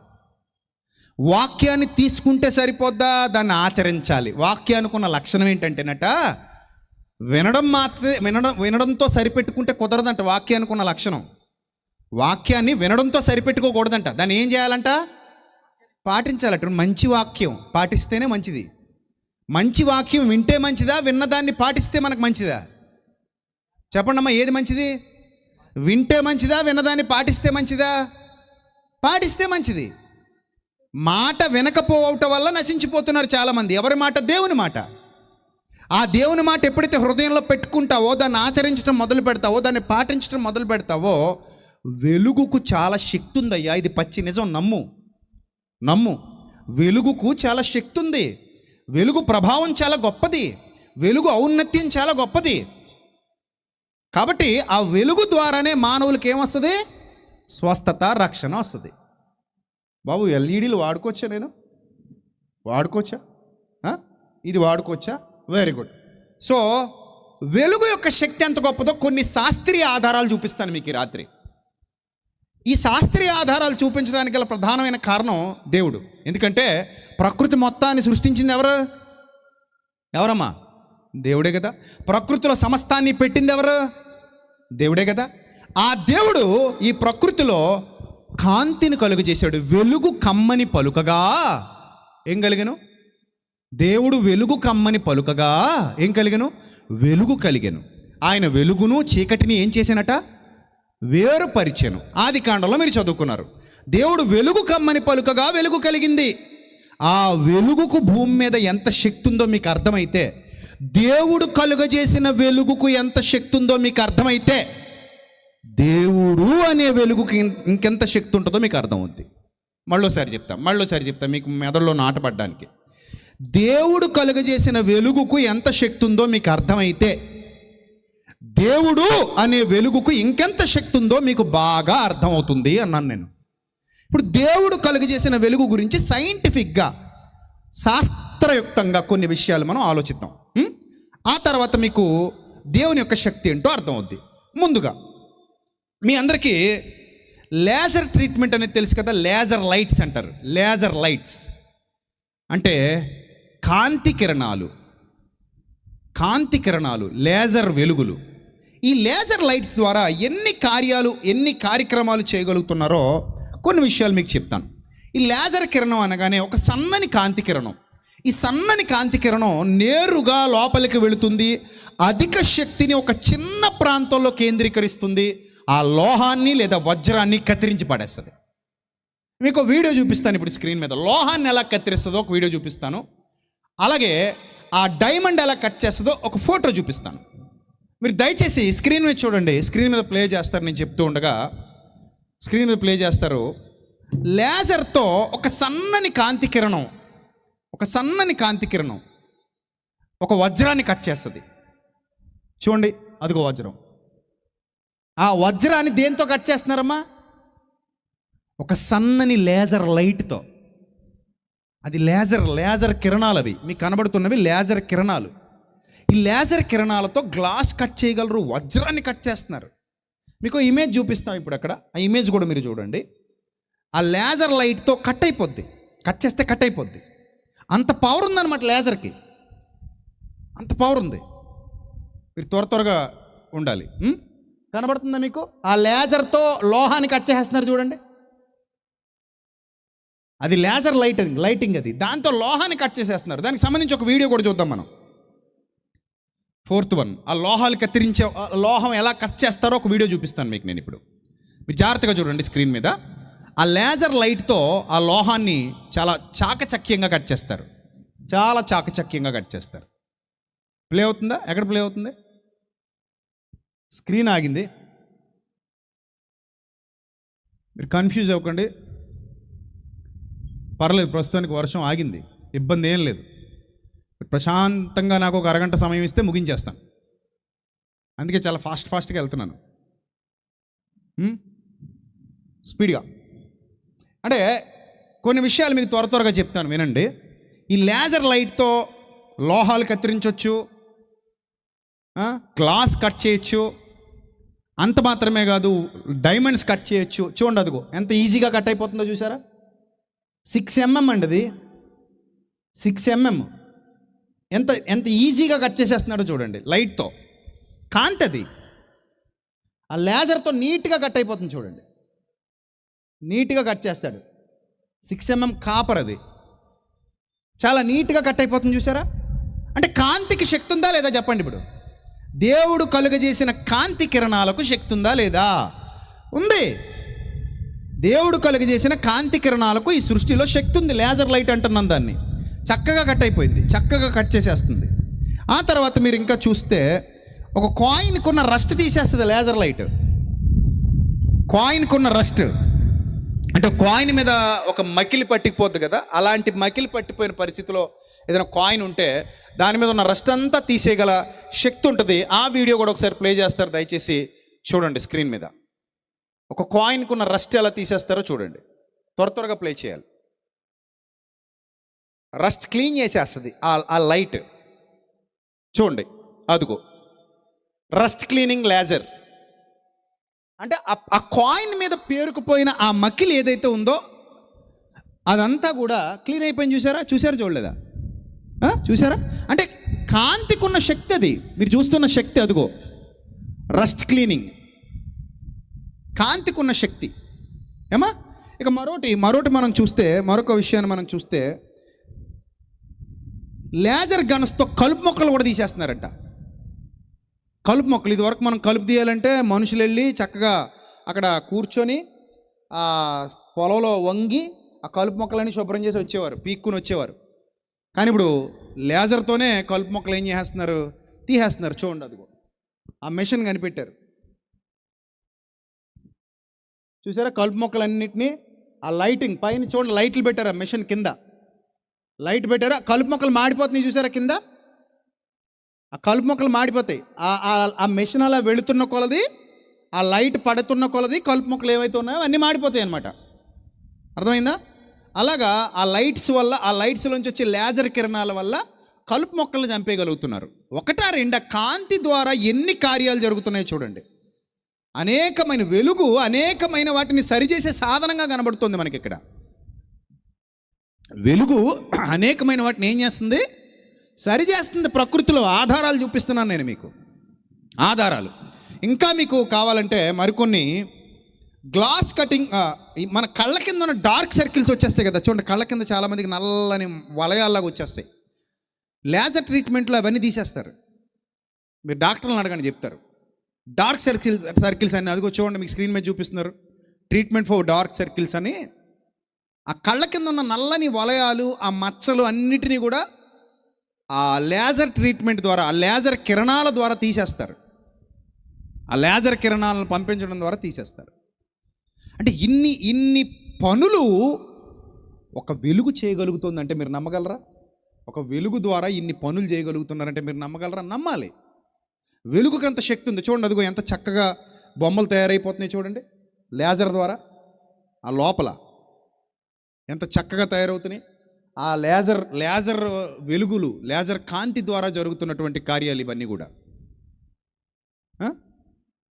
వాక్యాన్ని తీసుకుంటే సరిపోద్దా? దాన్ని ఆచరించాలి. వాక్యానికి ఉన్న లక్షణం ఏంటంటేనట, వినడంతో సరిపెట్టుకుంటే కుదరదంట. వాక్యానికి ఉన్న లక్షణం, వాక్యాన్ని వినడంతో సరిపెట్టుకోకూడదంట. దాన్ని ఏం చేయాలంట? పాటించాలట. మంచి వాక్యం పాటిస్తేనే మంచిది. మంచి వాక్యం వింటే మంచిదా, విన్నదాన్ని పాటిస్తే మనకు మంచిదా? చెప్పండి అమ్మా, ఏది మంచిది? వింటే మంచిదా, విన్నదాన్ని పాటిస్తే మంచిదా? పాటిస్తే మంచిది. మాట వినకపోవటం వల్ల నశించిపోతున్నారు చాలామంది. ఎవరి మాట? దేవుని మాట. ఆ దేవుని మాట ఎప్పుడైతే హృదయంలో పెట్టుకుంటావో, దాన్ని ఆచరించడం మొదలు పెడతావో, దాన్ని పాటించడం మొదలు పెడతావో, వెలుగుకు చాలా శక్తి ఉందయ్యా. ఇది పచ్చి నిజం. నమ్ము. వెలుగుకు చాలా శక్తి ఉంది. వెలుగు ప్రభావం చాలా గొప్పది. వెలుగు ఔన్నత్యం చాలా గొప్పది. కాబట్టి ఆ వెలుగు ద్వారానే మానవులకి ఏమొస్తుంది? స్వస్థత, రక్షణ వస్తుంది. బాబు, ఎల్ఈడీలు వాడుకోవచ్చా? నేను వాడుకోవచ్చా? ఇది వాడుకోవచ్చా? Very good. సో వెలుగు యొక్క శక్తి ఎంత గొప్పదో కొన్ని శాస్త్రీయ ఆధారాలు చూపిస్తాను మీకు ఈ రాత్రి. ఈ శాస్త్రీయ ఆధారాలు చూపించడానికి గల ప్రధానమైన కారణం దేవుడు. ఎందుకంటే ప్రకృతి మొత్తాన్ని సృష్టించింది ఎవరమ్మా? దేవుడే కదా. ప్రకృతిలో సమస్తాన్ని పెట్టింది ఎవరు? దేవుడే కదా. ఆ దేవుడు ఈ ప్రకృతిలో కాంతిని కలుగు చేశాడు. వెలుగు కమ్మని పలుకగా ఏం కలిగను? దేవుడు వెలుగు కమ్మని పలుకగా ఏం కలిగను? వెలుగు కలిగెను. ఆయన వెలుగును చీకటిని ఏం చేశానట? వేరుపరిచెను. ఆది కాండంలో మీరు చదువుకున్నారు. దేవుడు వెలుగు కమ్మని పలుకగా వెలుగు కలిగింది. ఆ వెలుగుకు భూమి మీద ఎంత శక్తి ఉందో మీకు అర్థమైతే, దేవుడు కలుగజేసిన వెలుగుకు ఎంత శక్తి ఉందో మీకు అర్థమైతే, దేవుడు అనే వెలుగుకి ఇంకెంత శక్తి ఉంటుందో మీకు అర్థమవుద్ది. మళ్ళోసారి చెప్తా మీకు మెదడులో నాటపడ్డానికి. దేవుడు కలుగజేసిన వెలుగుకు ఎంత శక్తి ఉందో మీకు అర్థమైతే, దేవుడు అనే వెలుగుకు ఇంకెంత శక్తి ఉందో మీకు బాగా అర్థమవుతుంది అన్నాను నేను. ఇప్పుడు దేవుడు కలుగజేసిన వెలుగు గురించి సైంటిఫిక్గా శాస్త్రయుక్తంగా కొన్ని విషయాలు మనం ఆలోచిద్దాం. ఆ తర్వాత మీకు దేవుని యొక్క శక్తి ఏంటో అర్థమవుద్ది. ముందుగా మీ అందరికీ లేజర్ ట్రీట్మెంట్ అనేది తెలుసు కదా. లేజర్ లైట్స్ అంటారు. లేజర్ లైట్స్ అంటే కాంతి కిరణాలు, లేజర్ వెలుగులు. ఈ లేజర్ లైట్స్ ద్వారా ఎన్ని కార్యక్రమాలు చేయగలుగుతున్నారో కొన్ని విషయాలు మీకు చెప్తాను. ఈ లేజర్ కిరణం అనగానే ఒక సన్నని కాంతి కిరణం. ఈ సన్నని కాంతి కిరణం నేరుగా లోపలికి వెళుతుంది. అధిక శక్తిని ఒక చిన్న ప్రాంతంలో కేంద్రీకరిస్తుంది. ఆ లోహాన్ని లేదా వజ్రాన్ని కత్తిరించి పడేస్తుంది. మీకు వీడియో చూపిస్తాను ఇప్పుడు స్క్రీన్ మీద. లోహాన్ని ఎలా కత్తిరిస్తుందో ఒక వీడియో చూపిస్తాను. అలాగే ఆ డైమండ్ ఎలా కట్ చేస్తుందో ఒక ఫోటో చూపిస్తాను. మీరు దయచేసి స్క్రీన్ మీద చూడండి. స్క్రీన్ మీద ప్లే చేస్తారు. నేను చెప్తూ ఉండగా స్క్రీన్ మీద ప్లే చేస్తారు. లేజర్తో ఒక సన్నని కాంతి కిరణం ఒక వజ్రాన్ని కట్ చేస్తుంది. చూడండి, అదిగో వజ్రం. ఆ వజ్రాన్ని దేంతో కట్ చేస్తున్నారమ్మా? ఒక సన్నని లేజర్ లైట్తో. అది లేజర్ కిరణాలు. అవి మీకు కనబడుతున్నవి లేజర్ కిరణాలు. ఈ లేజర్ కిరణాలతో గ్లాస్ కట్ చేయగలరు, వజ్రాన్ని కట్ చేస్తున్నారు. మీకు ఇమేజ్ చూపిస్తాం ఇప్పుడు. అక్కడ ఆ ఇమేజ్ కూడా మీరు చూడండి. ఆ లేజర్ లైట్తో కట్ చేస్తే కట్ అయిపోద్ది. అంత పవర్ ఉందన్నమాట లేజర్కి. అంత పవర్ ఉంది. మీరు త్వరగా ఉండాలి. కనబడుతుందా మీకు? ఆ లేజర్తో లోహాన్ని కట్ చేస్తున్నారు చూడండి. అది లేజర్ లైటింగ్ అది. దాంతో లోహాన్ని కట్ చేసేస్తున్నారు. దానికి సంబంధించి ఒక వీడియో కూడా చూద్దాం మనం. 4th one, ఆ లోహాలు కత్తిరించే లోహం ఎలా కట్ చేస్తారో ఒక వీడియో చూపిస్తాను మీకు నేను ఇప్పుడు. మీరు జాగ్రత్తగా చూడండి స్క్రీన్ మీద. ఆ లేజర్ లైట్తో ఆ లోహాన్ని చాలా చాకచక్యంగా కట్ చేస్తారు. ప్లే అవుతుందా? ఎక్కడ ప్లే అవుతుంది? స్క్రీన్ ఆగింది. మీరు కన్ఫ్యూజ్ అవ్వకండి, పర్లేదు. ప్రస్తుతానికి వర్షం ఆగింది, ఇబ్బంది ఏం లేదు. ప్రశాంతంగా నాకు ఒక అరగంట సమయం ఇస్తే ముగించేస్తాను. అందుకే చాలా ఫాస్ట్గా వెళ్తున్నాను, స్పీడ్గా. అంటే కొన్ని విషయాలు మీకు త్వరగా చెప్తాను, వినండి. ఈ లేజర్ లైట్తో లోహాలు కత్తిరించవచ్చు, గ్లాస్ కట్ చేయొచ్చు. అంత మాత్రమే కాదు, డైమండ్స్ కట్ చేయొచ్చు. చూడండి, అదిగో ఎంత ఈజీగా కట్ అయిపోతుందో చూసారా? 6 mm అండి అది. 6 mm ఎంత ఈజీగా కట్ చేసేస్తున్నాడో చూడండి లైట్తో. కాంతి అది. ఆ లేజర్తో నీట్గా కట్ అయిపోతుంది చూడండి. నీట్గా కట్ చేస్తాడు. 6 mm కాపర్ అది. చాలా నీట్గా కట్ అయిపోతుంది చూసారా? అంటే కాంతికి శక్తి ఉందా లేదా చెప్పండి. ఇప్పుడు దేవుడు కలుగజేసిన కాంతి కిరణాలకు శక్తి ఉందా లేదా? ఉంది. దేవుడు కలుగజేసిన కాంతి కిరణాలకు ఈ సృష్టిలో శక్తి ఉంది. లేజర్ లైట్ అంటున్నాం దాన్ని. చక్కగా కట్ అయిపోయింది, చక్కగా కట్ చేసేస్తుంది. ఆ తర్వాత మీరు ఇంకా చూస్తే ఒక కాయిన్కున్న రస్ట్ తీసేస్తుంది లేజర్ లైట్. కాయిన్కున్న రస్ట్ అంటే కాయిన్ మీద ఒక మకిలి పట్టిపోద్ది కదా, అలాంటి మకిలి పట్టిపోయిన పరిస్థితిలో ఏదైనా కాయిన్ ఉంటే దాని మీద ఉన్న రస్ట్ అంతా తీసేయగల శక్తి ఉంటుంది. ఆ వీడియో కూడా ఒకసారి ప్లే చేస్తారు, దయచేసి చూడండి స్క్రీన్ మీద. ఒక కాయిన్కున్న రస్ట్ ఎలా తీసేస్తారో చూడండి. త్వరగా ప్లే చేయాలి. రస్ట్ క్లీన్ చేసేస్తుంది ఆ లైట్. చూడండి, అదిగో రస్ట్ క్లీనింగ్ లేజర్. అంటే ఆ కాయిన్ మీద పేరుకుపోయిన ఆ మకిలి ఏదైతే ఉందో అదంతా కూడా క్లీన్ అయిపోయింది. చూసారా చూడలేదా? చూసారా? అంటే కాంతికున్న శక్తి అది. మీరు చూస్తున్న శక్తి అదిగో రస్ట్ క్లీనింగ్, కాంతికున్న శక్తి. ఏమా? ఇక మరోటి మనం చూస్తే, మరొక విషయాన్ని మనం చూస్తే, లేజర్ గన్స్తో కలుపు మొక్కలు కూడా తీసేస్తున్నారంట. కలుపు మొక్కలు. ఇదివరకు మనం కలుపు తీయాలంటే మనుషులు వెళ్ళి చక్కగా అక్కడ కూర్చొని ఆ పొలంలో వంగి ఆ కలుపు మొక్కలన్నీ శుభ్రం చేసి వచ్చేవారు, పీక్కుని వచ్చేవారు. కానీ ఇప్పుడు లేజర్తోనే కలుపు మొక్కలు ఏం చేస్తున్నారు? తీసేస్తున్నారు. చూడండి, అదిగో ఆ మెషిన్ కనిపెట్టారు. చూసారా? కలుపు మొక్కలన్నింటినీ ఆ లైటింగ్ పైన చూడండి, లైట్లు పెట్టారు. ఆ మెషిన్ కింద లైట్ పెట్టారు. ఆ కలుపు మొక్కలు మాడిపోతున్నాయి చూసారా? కింద ఆ కలుపు మొక్కలు మాడిపోతాయి. ఆ మెషిన్ అలా వెళుతున్న కొలది, ఆ లైట్ పడుతున్న కొలది కలుపు మొక్కలు ఏవైతే ఉన్నాయో అన్నీ మాడిపోతాయి అన్నమాట. అర్థమైందా? అలాగా ఆ లైట్స్ వల్ల, ఆ లైట్స్ నుంచి వచ్చే లేజర్ కిరణాల వల్ల కలుపు మొక్కలను చంపేయగలుగుతున్నారు. ఒకటా రెండా, కాంతి ద్వారా ఎన్ని కార్యాలు జరుగుతున్నాయో చూడండి. అనేకమైన వెలుగు అనేకమైన వాటిని సరిచేసే సాధనంగా కనబడుతుంది మనకి ఇక్కడ. వెలుగు అనేకమైన వాటిని ఏం చేస్తుంది? సరిచేస్తుంది. ప్రకృతిలో ఆధారాలు చూపిస్తున్నాను నేను మీకు, ఆధారాలు. ఇంకా మీకు కావాలంటే మరికొన్ని గ్లాస్ కటింగ్, మన కళ్ళ కింద ఉన్న డార్క్ సర్కిల్స్ వచ్చేస్తాయి కదా చూడండి. కళ్ళ కింద చాలామందికి నల్లని వలయాల్లాగా వచ్చేస్తాయి. లేజర్ ట్రీట్మెంట్లో అవన్నీ తీసేస్తారు. మీరు డాక్టర్లను అడగండి, చెప్తారు. డార్క్ సర్కిల్స్ అని అదిగో చూడండి, మీకు స్క్రీన్ మీద చూపిస్తున్నారు. ట్రీట్మెంట్ ఫర్ డార్క్ సర్కిల్స్ అని. ఆ కళ్ళ కింద ఉన్న నల్లని వలయాలు, ఆ మచ్చలు అన్నిటినీ కూడా ఆ లేజర్ ట్రీట్మెంట్ ద్వారా, ఆ లేజర్ కిరణాల ద్వారా తీసేస్తారు. ఆ లేజర్ కిరణాలను పంపించడం ద్వారా తీసేస్తారు. అంటే ఇన్ని పనులు ఒక వెలుగు చేయగలుగుతుందంటే మీరు నమ్మగలరా? ఒక వెలుగు ద్వారా ఇన్ని పనులు చేయగలుగుతున్నారంటే మీరు నమ్మగలరా? నమ్మాలి. వెలుగుకి అంత శక్తి ఉంది. చూడండి, అదిగో ఎంత చక్కగా బొమ్మలు తయారైపోతున్నాయి చూడండి, లేజర్ ద్వారా. ఆ లోపల ఎంత చక్కగా తయారవుతున్నాయి. ఆ లేజర్ వెలుగులు, లేజర్ కాంతి ద్వారా జరుగుతున్నటువంటి కార్యాలు ఇవన్నీ కూడా.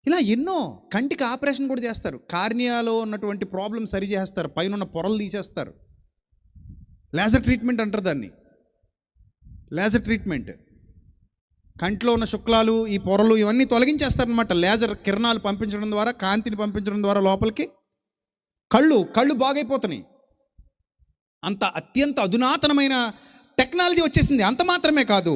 ఇలా ఎన్నో. కంటికి ఆపరేషన్ కూడా చేస్తారు. కార్నియాలో ఉన్నటువంటి ప్రాబ్లం సరి చేస్తారు, పైన ఉన్న పొరలు తీసేస్తారు. లేజర్ ట్రీట్మెంట్ అంటారు దాన్ని. Laser treatment. కంట్లో ఉన్న శుక్లాలు, ఈ పొరలు ఇవన్నీ తొలగించేస్తారనమాట లేజర్ కిరణాలు పంపించడం ద్వారా, కాంతిని పంపించడం ద్వారా లోపలికి. కళ్ళు బాగైపోతున్నాయి. అంత అత్యంత అధునాతనమైన టెక్నాలజీ వచ్చేసింది. అంత మాత్రమే కాదు,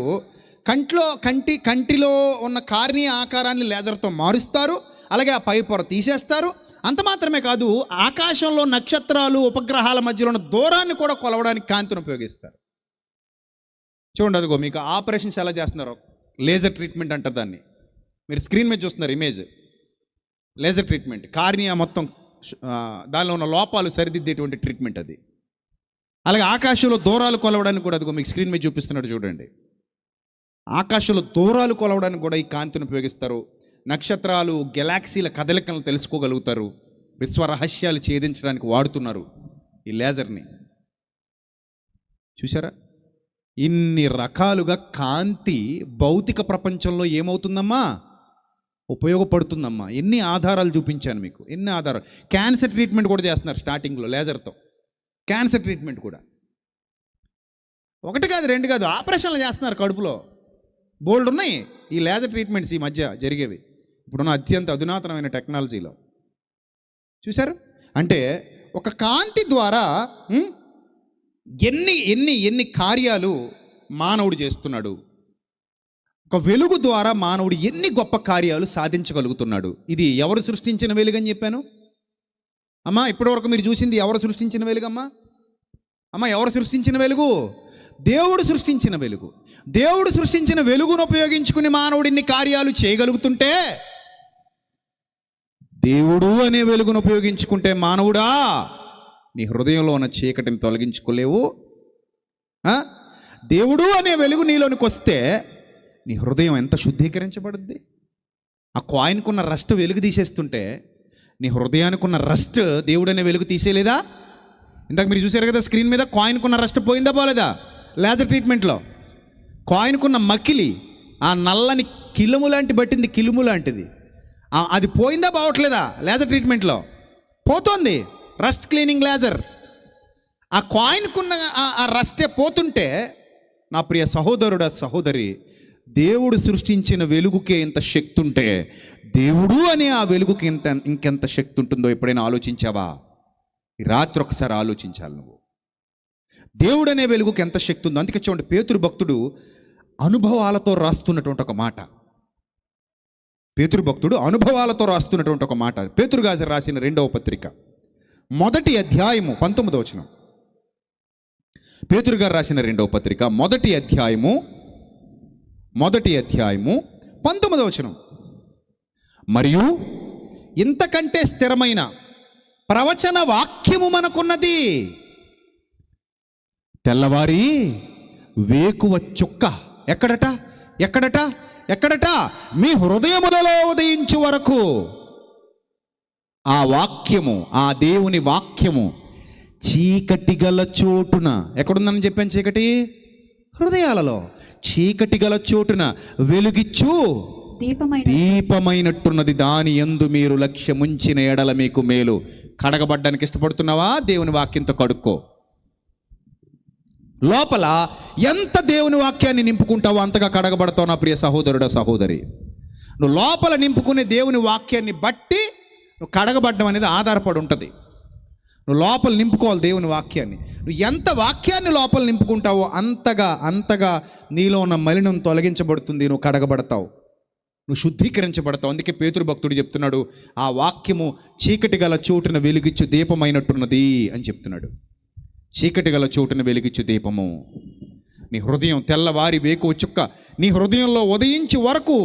కంటిలో ఉన్న కార్నియా ఆకారాన్ని లేజర్తో మారుస్తారు. అలాగే ఆ పై పొర తీసేస్తారు. అంత మాత్రమే కాదు, ఆకాశంలో నక్షత్రాలు, ఉపగ్రహాల మధ్యలో ఉన్న దూరాన్ని కూడా కొలవడానికి కాంతిని ఉపయోగిస్తారు. చూడండి, అదిగో మీకు ఆపరేషన్స్ ఎలా చేస్తున్నారు. లేజర్ ట్రీట్మెంట్ అంటారు దాన్ని. మీరు స్క్రీన్ మీద చూస్తున్నారు ఇమేజ్. లేజర్ ట్రీట్మెంట్, కార్నియా మొత్తం దానిలో ఉన్న లోపాలు సరిదిద్దేటువంటి ట్రీట్మెంట్ అది. అలాగే ఆకాశంలో దూరాలు కొలవడానికి కూడా అదిగో మీకు స్క్రీన్ మీద చూపిస్తున్నాడు చూడండి. ఆకాశంలో దూరాలు కొలవడానికి కూడా ఈ కాంతిని ఉపయోగిస్తారు. నక్షత్రాలు, గెలాక్సీల కదలికలను తెలుసుకోగలుగుతారు. విశ్వ రహస్యాలు ఛేదించడానికి వాడుతున్నారు ఈ లేజర్ని. చూసారా? ఇన్ని రకాలుగా కాంతి భౌతిక ప్రపంచంలో ఏమవుతుందమ్మా? ఉపయోగపడుతుందమ్మా. ఎన్ని ఆధారాలు చూపించాను మీకు, ఎన్ని ఆధారాలు. క్యాన్సర్ ట్రీట్మెంట్ కూడా చేస్తున్నారు స్టార్టింగ్లో లేజర్తో. క్యాన్సర్ ట్రీట్మెంట్ కూడా ఒకటి కాదు, రెండు కాదు, ఆపరేషన్లు చేస్తున్నారు కడుపులో. బోల్డ్ ఉన్నాయి ఈ లేజర్ ట్రీట్మెంట్స్ ఈ మధ్య జరిగేవి, ఇప్పుడున్న అత్యంత అధునాతనమైన టెక్నాలజీలో. చూశారు? అంటే ఒక కాంతి ద్వారా ఎన్ని కార్యాలు మానవుడు చేస్తున్నాడు. ఒక వెలుగు ద్వారా మానవుడు ఎన్ని గొప్ప కార్యాలు సాధించగలుగుతున్నాడు. ఇది ఎవరు సృష్టించిన వెలుగని చెప్పాను అమ్మా? ఇప్పటివరకు మీరు చూసింది ఎవరు సృష్టించిన వెలుగమ్మా? అమ్మా, ఎవరు సృష్టించిన వెలుగు? దేవుడు సృష్టించిన వెలుగు. దేవుడు సృష్టించిన వెలుగును ఉపయోగించుకుని మానవుడు ఇన్ని కార్యాలు చేయగలుగుతుంటే, దేవుడు అనే వెలుగును ఉపయోగించుకుంటే మానవుడా నీ హృదయంలో ఉన్న చీకటిని తొలగించుకోలేవు. దేవుడు అనే వెలుగు నీలోనికి వస్తే నీ హృదయం ఎంత శుద్ధీకరించబడుద్ది. ఆ కాయిన్కున్న రస్ట్ వెలుగు తీసేస్తుంటే నీ హృదయానికి ఉన్న రస్ట్ దేవుడు అనే వెలుగు తీసేయలేదా? ఇందాక మీరు చూసారు కదా స్క్రీన్ మీద, కాయిన్కున్న రస్ట్ పోయిందా పోలేదా? లేజర్ ట్రీట్మెంట్లో కాయిన్కున్న మకిలి, ఆ నల్లని కిలుము లాంటి పట్టింది, కిలుము లాంటిది, అది పోయిందా పోవట్లేదా? లేజర్ ట్రీట్మెంట్లో పోతోంది. Rust cleaning laser. ఆ కాయిన్కున్న ఆ రస్టే పోతుంటే, నా ప్రియ సహోదరుడా సహోదరి, దేవుడు సృష్టించిన వెలుగుకే ఇంత శక్తి ఉంటే దేవుడు అనే ఆ వెలుగుకి ఇంకెంత శక్తి ఉంటుందో ఎప్పుడైనా ఆలోచించావా? ఈ రాత్రి ఒకసారి ఆలోచించాలి నువ్వు. దేవుడు అనే వెలుగుకి ఎంత శక్తి ఉందో. అందుకే చూడండి, పేతురు భక్తుడు అనుభవాలతో రాస్తున్నటువంటి ఒక మాట. పేతురు భక్తుడు అనుభవాలతో రాస్తున్నటువంటి ఒక మాట. పేతురు గారు రాసిన 2వ పత్రిక 1వ అధ్యాయము 19వ వచనం. పేతురు గారు రాసిన 2వ పత్రిక 1వ అధ్యాయము 19వ వచనం. మరియు ఇంతకంటే స్థిరమైన ప్రవచన వాక్యము మనకున్నది. తెల్లవారి వేకువ చుక్క ఎక్కడట మీ హృదయములలో ఉదయించు వరకు ఆ వాక్యము, ఆ దేవుని వాక్యము చీకటి గల చోటున, ఎక్కడుందని చెప్పాను చీకటి? హృదయాలలో. చీకటి గల చోటున వెలుగిచ్చు దీపమైనట్టున్నది, దాని యందు మీరు లక్ష్యముంచిన ఎడల మీకు మేలు. కడగబడ్డానికి ఇష్టపడుతున్నావా? దేవుని వాక్యంతో కడుక్కో. లోపల ఎంత దేవుని వాక్యాన్ని నింపుకుంటావో అంతగా కడగబడతావు నా ప్రియ సహోదరుడు, సహోదరి. నువ్వు లోపల నింపుకునే దేవుని వాక్యాన్ని బట్టి నువ్వు కడగబడ్డం అనేది ఆధారపడి ఉంటుంది. నువ్వు లోపల నింపుకోవాలి దేవుని వాక్యాన్ని. నువ్వు ఎంత వాక్యాన్ని లోపల నింపుకుంటావో అంతగా నీలో ఉన్న మలినం తొలగించబడుతుంది, నువ్వు కడగబడతావు, నువ్వు శుద్ధీకరించబడతావు. అందుకే పేతురు భక్తుడు చెప్తున్నాడు, ఆ వాక్యము చీకటి గల చోటున వెలుగిచ్చు దీపమైనట్టున్నది అని చెప్తున్నాడు. చీకటి గల చోటున వెలుగిచ్చు దీపము. నీ హృదయం తెల్లవారి వేకువ చుక్క నీ హృదయంలో ఉదయించి వరకు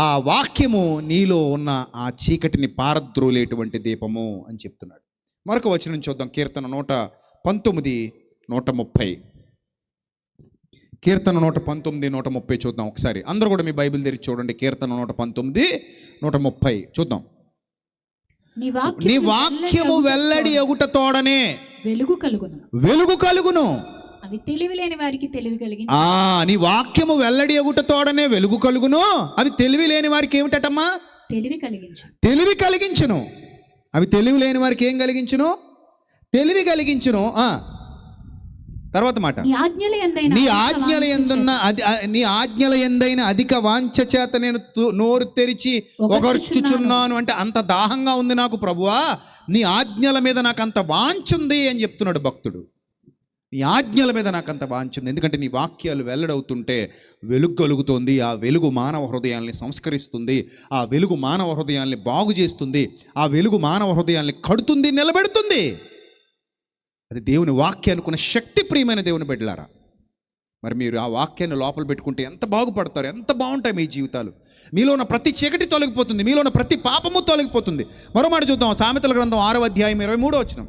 ఆ వాక్యము నీలో ఉన్న ఆ చీకటిని పారద్రోలేటువంటి దీపము అని చెప్తున్నాడు. మరొక వచనం చూద్దాం. కీర్తన 119, 130. కీర్తన 119, 130 చూద్దాం ఒకసారి. అందరూ కూడా మీ బైబిల్ తెరిచి చూడండి. కీర్తన 119, 130 చూద్దాం. నీ వాక్యము వెల్లడి ఎగుట తోడనే వెలుగు కలుగును. అవి తెలివి లేని వారికి తెలివి కలిగించు. నీ వాక్యము వెల్లడి ఎగుట తోడనే వెలుగు కలుగును. అవి తెలివి లేని వారికి ఏమిటమ్మా? తెలివి కలిగించును. అవి తెలివి లేని వారికి ఏం కలిగించును? తెలివి కలిగించును. తర్వాత మాట, నీ ఆజ్ఞల యందైన అధిక వాంఛ చేత నేను నోరు తెరిచి ఒకర్చుచున్నాను. అంటే అంత దాహంగా ఉంది నాకు ప్రభువా, నీ ఆజ్ఞల మీద నాకు అంత వాంఛుంది అని చెప్తున్నాడు భక్తుడు. నీ ఆజ్ఞల మీద నాకు అంత వాంఛుంది, ఎందుకంటే నీ వాక్యాలు వెల్లడవుతుంటే వెలుగు కలుగుతోంది. ఆ వెలుగు మానవ హృదయాల్ని సంస్కరిస్తుంది, ఆ వెలుగు మానవ హృదయాల్ని బాగు చేస్తుంది, ఆ వెలుగు మానవ హృదయాల్ని కడుతుంది, నిలబెడుతుంది. అది దేవుని వాక్యానుకున్న శక్తి. ప్రియమైన దేవుని బిడ్డలారా, మరి మీరు ఆ వాక్యాన్ని లోపల పెట్టుకుంటే ఎంత బాగుపడతారు, ఎంత బాగుంటాయి మీ జీవితాలు. మీలో ఉన్న ప్రతి చీకటి తొలగిపోతుంది, మీలో ఉన్న ప్రతి పాపము తొలగిపోతుంది. మరో మాట చూద్దాం. సామెతల గ్రంథం 6వ అధ్యాయం 23వ వచనం.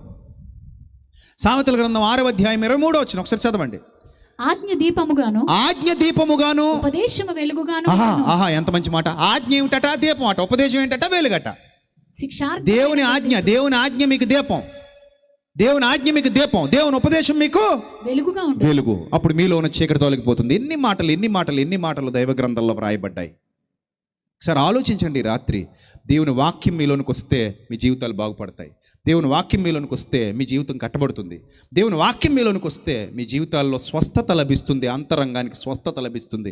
సామెతల గ్రంథం 6వ అధ్యాయం 23వ వచనం ఒకసారి చదవండి. ఆజ్ఞ దీపముగాను ఉపదేశము వెలుగుగాను. ఎంత మంచి మాట. ఆజ్ఞ ఏమిటట? దీపం అట. ఉపదేశం ఏంటట? వెలుగట. దేవుని ఆజ్ఞ మీకు దీపం, దేవుని ఆజ్ఞ మీకు దీపం, దేవుని ఉపదేశం మీకు వెలుగు. అప్పుడు మీలో ఉన్న చీకటి తొలగిపోతుంది. ఎన్ని మాటలు దైవ గ్రంథంలో వ్రాయబడ్డాయి. ఒకసారి ఆలోచించండి. రాత్రి దేవుని వాక్యం మీలోనికి వస్తే మీ జీవితాలు బాగుపడతాయి. దేవుని వాక్యం మీలోనికి వస్తే మీ జీవితం కట్టబడుతుంది. దేవుని వాక్యం మీలోనికి వస్తే మీ జీవితాల్లో స్వస్థత లభిస్తుంది, అంతరంగానికి స్వస్థత లభిస్తుంది.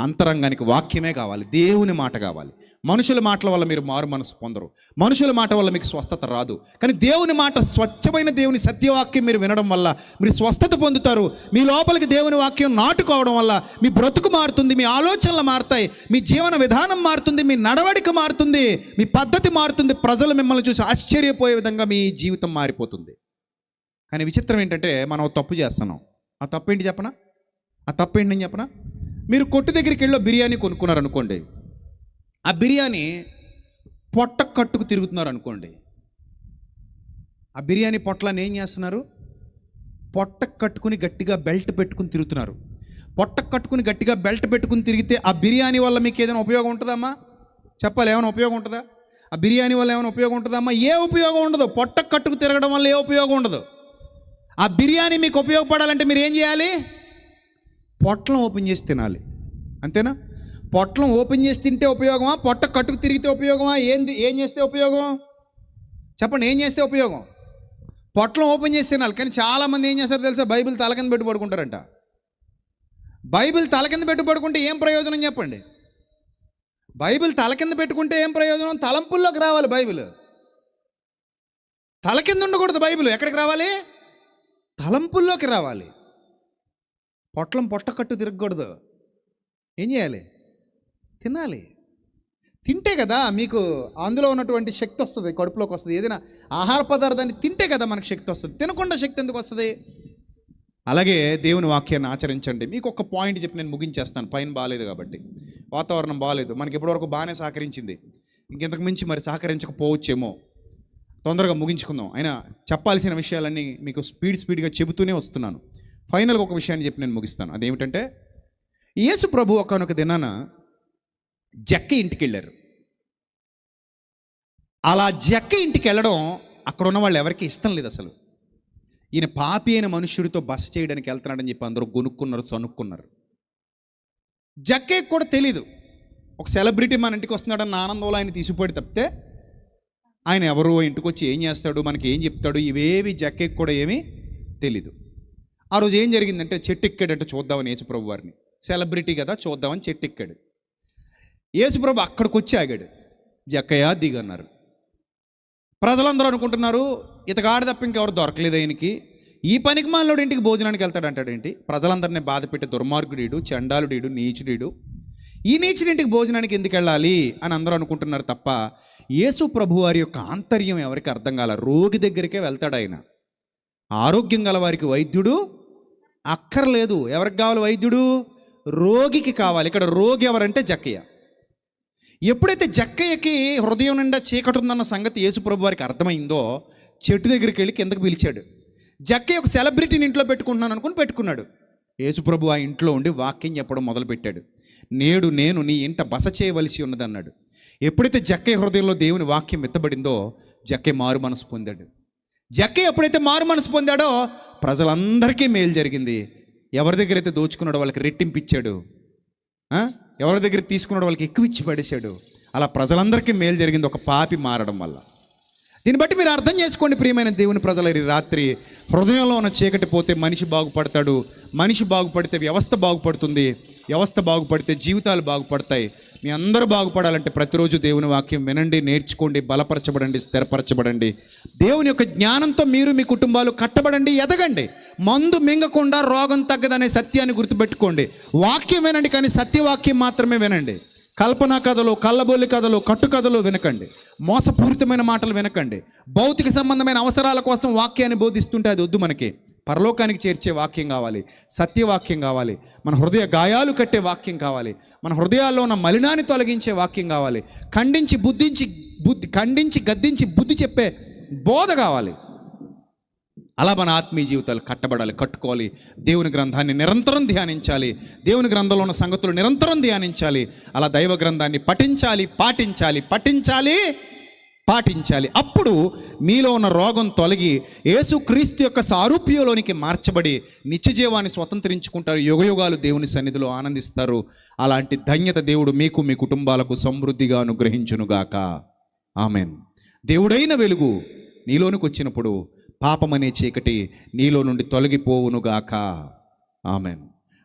అంతరంగానికి వాక్యమే కావాలి, దేవుని మాట కావాలి. మనుషుల మాటల వల్ల మీరు మారు మనసు పొందరు, మనుషుల మాట వల్ల మీకు స్వస్థత రాదు. కానీ దేవుని మాట, స్వచ్ఛమైన దేవుని సత్యవాక్యం మీరు వినడం వల్ల మీరు స్వస్థత పొందుతారు. మీ లోపలికి దేవుని వాక్యం నాటుకోవడం వల్ల మీ బ్రతుకు మారుతుంది, మీ ఆలోచనలు మారుతాయి, మీ జీవన విధానం మారుతుంది, మీ నడవడిక మారుతుంది, మీ పద్ధతి మారుతుంది. ప్రజలు మిమ్మల్ని చూసి ఆశ్చర్యపోయే విధంగా మీ జీవితం మారిపోతుంది. కానీ విచిత్రం ఏంటంటే, మనం తప్పు చేస్తున్నాం. ఆ తప్పు ఏంటి చెప్పనా? నేను చెప్పనా? మీరు కొట్టు దగ్గరికి వెళ్ళి బిర్యానీ కొనుక్కున్నారు అనుకోండి, ఆ బిర్యానీ పొట్ట కట్టుకు తిరుగుతున్నారు అనుకోండి. ఆ బిర్యానీ పొట్లాన్ని ఏం చేస్తున్నారు? పొట్ట కట్టుకుని గట్టిగా బెల్ట్ పెట్టుకుని తిరుగుతున్నారు. పొట్ట కట్టుకుని గట్టిగా బెల్ట్ పెట్టుకుని తిరిగితే ఆ బిర్యానీ వల్ల మీకు ఏదైనా ఉపయోగం ఉంటుందమ్మా? చెప్పాలి, ఏమైనా ఉపయోగం ఉంటుందా? ఆ బిర్యానీ వల్ల ఏమైనా ఉపయోగం ఉంటుందమ్మా? ఏ ఉపయోగం ఉండదు. పొట్ట కట్టుకు తిరగడం వల్ల ఏ ఉపయోగం ఉండదు. ఆ బిర్యానీ మీకు ఉపయోగపడాలంటే మీరు ఏం చేయాలి? పొట్లం ఓపెన్ చేసి తినాలి, అంతేనా? పొట్లం ఓపెన్ చేసి తింటే ఉపయోగమా? పొట్ట కట్టుకు తిరిగితే ఉపయోగమా? ఏం చేస్తే ఉపయోగం చెప్పండి? ఏం చేస్తే ఉపయోగం? పొట్లం ఓపెన్ చేసి తినాలి. కానీ చాలామంది ఏం చేస్తారో తెలుసా? బైబిల్ తల కింద పెట్టి పడుకుంటారంట. బైబిల్ తల కింద పెట్టి పడుకుంటే ఏం ప్రయోజనం చెప్పండి? బైబిల్ తల కింద పెట్టుకుంటే ఏం ప్రయోజనం? తలంపుల్లోకి రావాలి బైబిల్. తల కింద ఉండకూడదు బైబిల్. ఎక్కడికి రావాలి? తలంపుల్లోకి రావాలి. పొట్ట కట్టు తిరగకూడదు. ఏం చేయాలి? తినాలి. తింటే కదా మీకు అందులో ఉన్నటువంటి శక్తి వస్తుంది, కడుపులోకి వస్తుంది. ఏదైనా ఆహార పదార్థాన్ని తింటే కదా మనకు శక్తి వస్తుంది. తినకుండా శక్తి ఎందుకు వస్తుంది? అలాగే దేవుని వాక్యాన్ని ఆచరించండి. మీకు ఒక పాయింట్ చెప్పి నేను ముగించేస్తాను. పైన బాగాలేదు కాబట్టి, వాతావరణం బాగాలేదు, మనకి ఇప్పటివరకు బాగానే సహకరించింది, ఇంకెంతకు మించి మరి సహకరించకపోవచ్చేమో. తొందరగా ముగించుకుందాం. అయినా చెప్పాల్సిన విషయాలన్నీ మీకు స్పీడ్గా చెబుతూనే వస్తున్నాను. ఫైనల్గా ఒక విషయాన్ని చెప్పి నేను ముగిస్తాను. అదేమిటంటే, యేసు ప్రభు ఒకానొక దినాన జక్క ఇంటికి వెళ్ళారు. అలా జక్క ఇంటికి వెళ్ళడం అక్కడ ఉన్న వాళ్ళు ఎవరికి ఇష్టం లేదు అసలు. ఈయన పాపి అయిన మనుష్యుడితో బస చేయడానికి వెళ్తున్నాడని చెప్పి అందరూ గొనుక్కున్నారు, సనుక్కున్నారు. జక్కయ్యకు కూడా తెలీదు ఒక సెలబ్రిటీ మన ఇంటికి వస్తున్నాడన్న ఆనందంలో ఆయన తీసుకుపోయి తప్పితే ఆయన ఎవరు, ఇంటికి వచ్చి ఏం చేస్తాడు, మనకి ఏం చెప్తాడు, ఇవేవి జక్కయ్యకు కూడా ఏమీ తెలీదు. ఆ రోజు ఏం జరిగిందంటే చెట్టు ఎక్కాడంటే చూద్దామని యేసుప్రభు వారిని, సెలబ్రిటీ కదా చూద్దామని చెట్టు ఎక్కాడు. యేసుప్రభు అక్కడికి వచ్చి ఆగాడు. జక్కయ్య దిగన్నారు. ప్రజలందరూ అనుకుంటున్నారు ఇతగాడు తప్ప ఇంకెవరు దొరకలేదు ఆయనకి, ఈ పనికి మాలోడు ఇంటికి భోజనానికి వెళ్తాడంటాడేంటి, ప్రజలందరినీ బాధ పెట్టి దుర్మార్గుడీడు, చండాలుడీడు, నీచుడీడు, ఈ నీచుడి ఇంటికి భోజనానికి ఎందుకు వెళ్ళాలి అని అందరూ అనుకుంటున్నారు తప్ప యేసు ప్రభు వారి యొక్క ఆంతర్యం ఎవరికి అర్థం కాల. రోగి దగ్గరికే వెళ్తాడు ఆయన. ఆరోగ్యం గల వారికి వైద్యుడు అక్కర్లేదు. ఎవరికి కావాలి వైద్యుడు? రోగికి కావాలి. ఇక్కడ రోగి ఎవరంటే జక్కయ్య. ఎప్పుడైతే జక్కయ్యకి హృదయం నిండా చీకటి ఉందన్న సంగతి యేసుప్రభు వారికి అర్థమైందో చెట్టు దగ్గరికి వెళ్ళి కిందకు పిలిచాడు. జక్కయ్య ఒక సెలబ్రిటీని ఇంట్లో పెట్టుకుంటున్నాను అనుకుని పెట్టుకున్నాడు. యేసుప్రభు ఆ ఇంట్లో ఉండి వాక్యం చెప్పడం మొదలుపెట్టాడు. నేడు నేను నీ ఇంట బస చేయవలసి ఉన్నదన్నాడు. ఎప్పుడైతే జక్కయ్య హృదయంలో దేవుని వాక్యం ఎత్తబడిందో జక్కయ్య మారు మనసు పొందాడు. జక్కయ్య ఎప్పుడైతే మారు మనసు పొందాడో ప్రజలందరికీ మేలు జరిగింది. ఎవరి దగ్గర అయితే దోచుకున్నాడో వాళ్ళకి రెట్టింపిచ్చాడు, ఎవరి దగ్గర తీసుకున్నాడో వాళ్ళకి ఎక్కువ ఇచ్చి పడేశాడు. అలా ప్రజలందరికీ మేలు జరిగింది ఒక పాపి మారడం వల్ల. దీన్ని బట్టి మీరు అర్థం చేసుకోండి ప్రియమైన దేవుని ప్రజల, ఈ రాత్రి హృదయంలో ఉన్న చీకటి పోతే మనిషి బాగుపడతాడు. మనిషి బాగుపడితే వ్యవస్థ బాగుపడుతుంది. వ్యవస్థ బాగుపడితే జీవితాలు బాగుపడతాయి. మీ అందరూ బాగుపడాలంటే ప్రతిరోజు దేవుని వాక్యం వినండి, నేర్చుకోండి, బలపరచబడండి, స్థిరపరచబడండి. దేవుని యొక్క జ్ఞానంతో మీరు మీ కుటుంబాలు కట్టబడండి, ఎదగండి. మందు మింగకుండా రోగం తగ్గదనే సత్యాన్ని గుర్తుపెట్టుకోండి. వాక్యం వినండి, కానీ సత్యవాక్యం మాత్రమే వినండి. కల్పనా కథలు, కళ్ళబొల్లి కథలు, కట్టుకథలు వినకండి. మోసపూరితమైన మాటలు వినకండి. భౌతిక సంబంధమైన అవసరాల కోసం వాక్యాన్ని బోధిస్తుంటే అది వద్దు. మనకి పరలోకానికి చేర్చే వాక్యం కావాలి, సత్యవాక్యం కావాలి, మన హృదయ గాయాలు కట్టే వాక్యం కావాలి, మన హృదయాల్లో ఉన్న మలినాన్ని తొలగించే వాక్యం కావాలి, ఖండించి గద్దించి బుద్ధి చెప్పే బోధ కావాలి. అలా మన ఆత్మీయ జీవితాలు కట్టబడాలి, కట్టుకోవాలి. దేవుని గ్రంథాన్ని నిరంతరం ధ్యానించాలి. దేవుని గ్రంథంలో ఉన్న సంగతులు నిరంతరం ధ్యానించాలి. అలా దైవ గ్రంథాన్ని పఠించాలి, పాటించాలి. అప్పుడు మీలో ఉన్న రోగం తొలగి యేసుక్రీస్తు యొక్క సారూప్యంలోనికి మార్చబడి నిత్యజీవాన్ని స్వతంత్రించుకుంటారు. యుగయుగాలు దేవుని సన్నిధిలో ఆనందిస్తారు. అలాంటి ధన్యత దేవుడు మీకు, మీ కుటుంబాలకు సమృద్ధిగా అనుగ్రహించునుగాక. ఆమెన్. దేవుడైన వెలుగు నీలోనికి వచ్చినప్పుడు పాపమనే చీకటి నీలో నుండి తొలగిపోవునుగాక. ఆమెన్.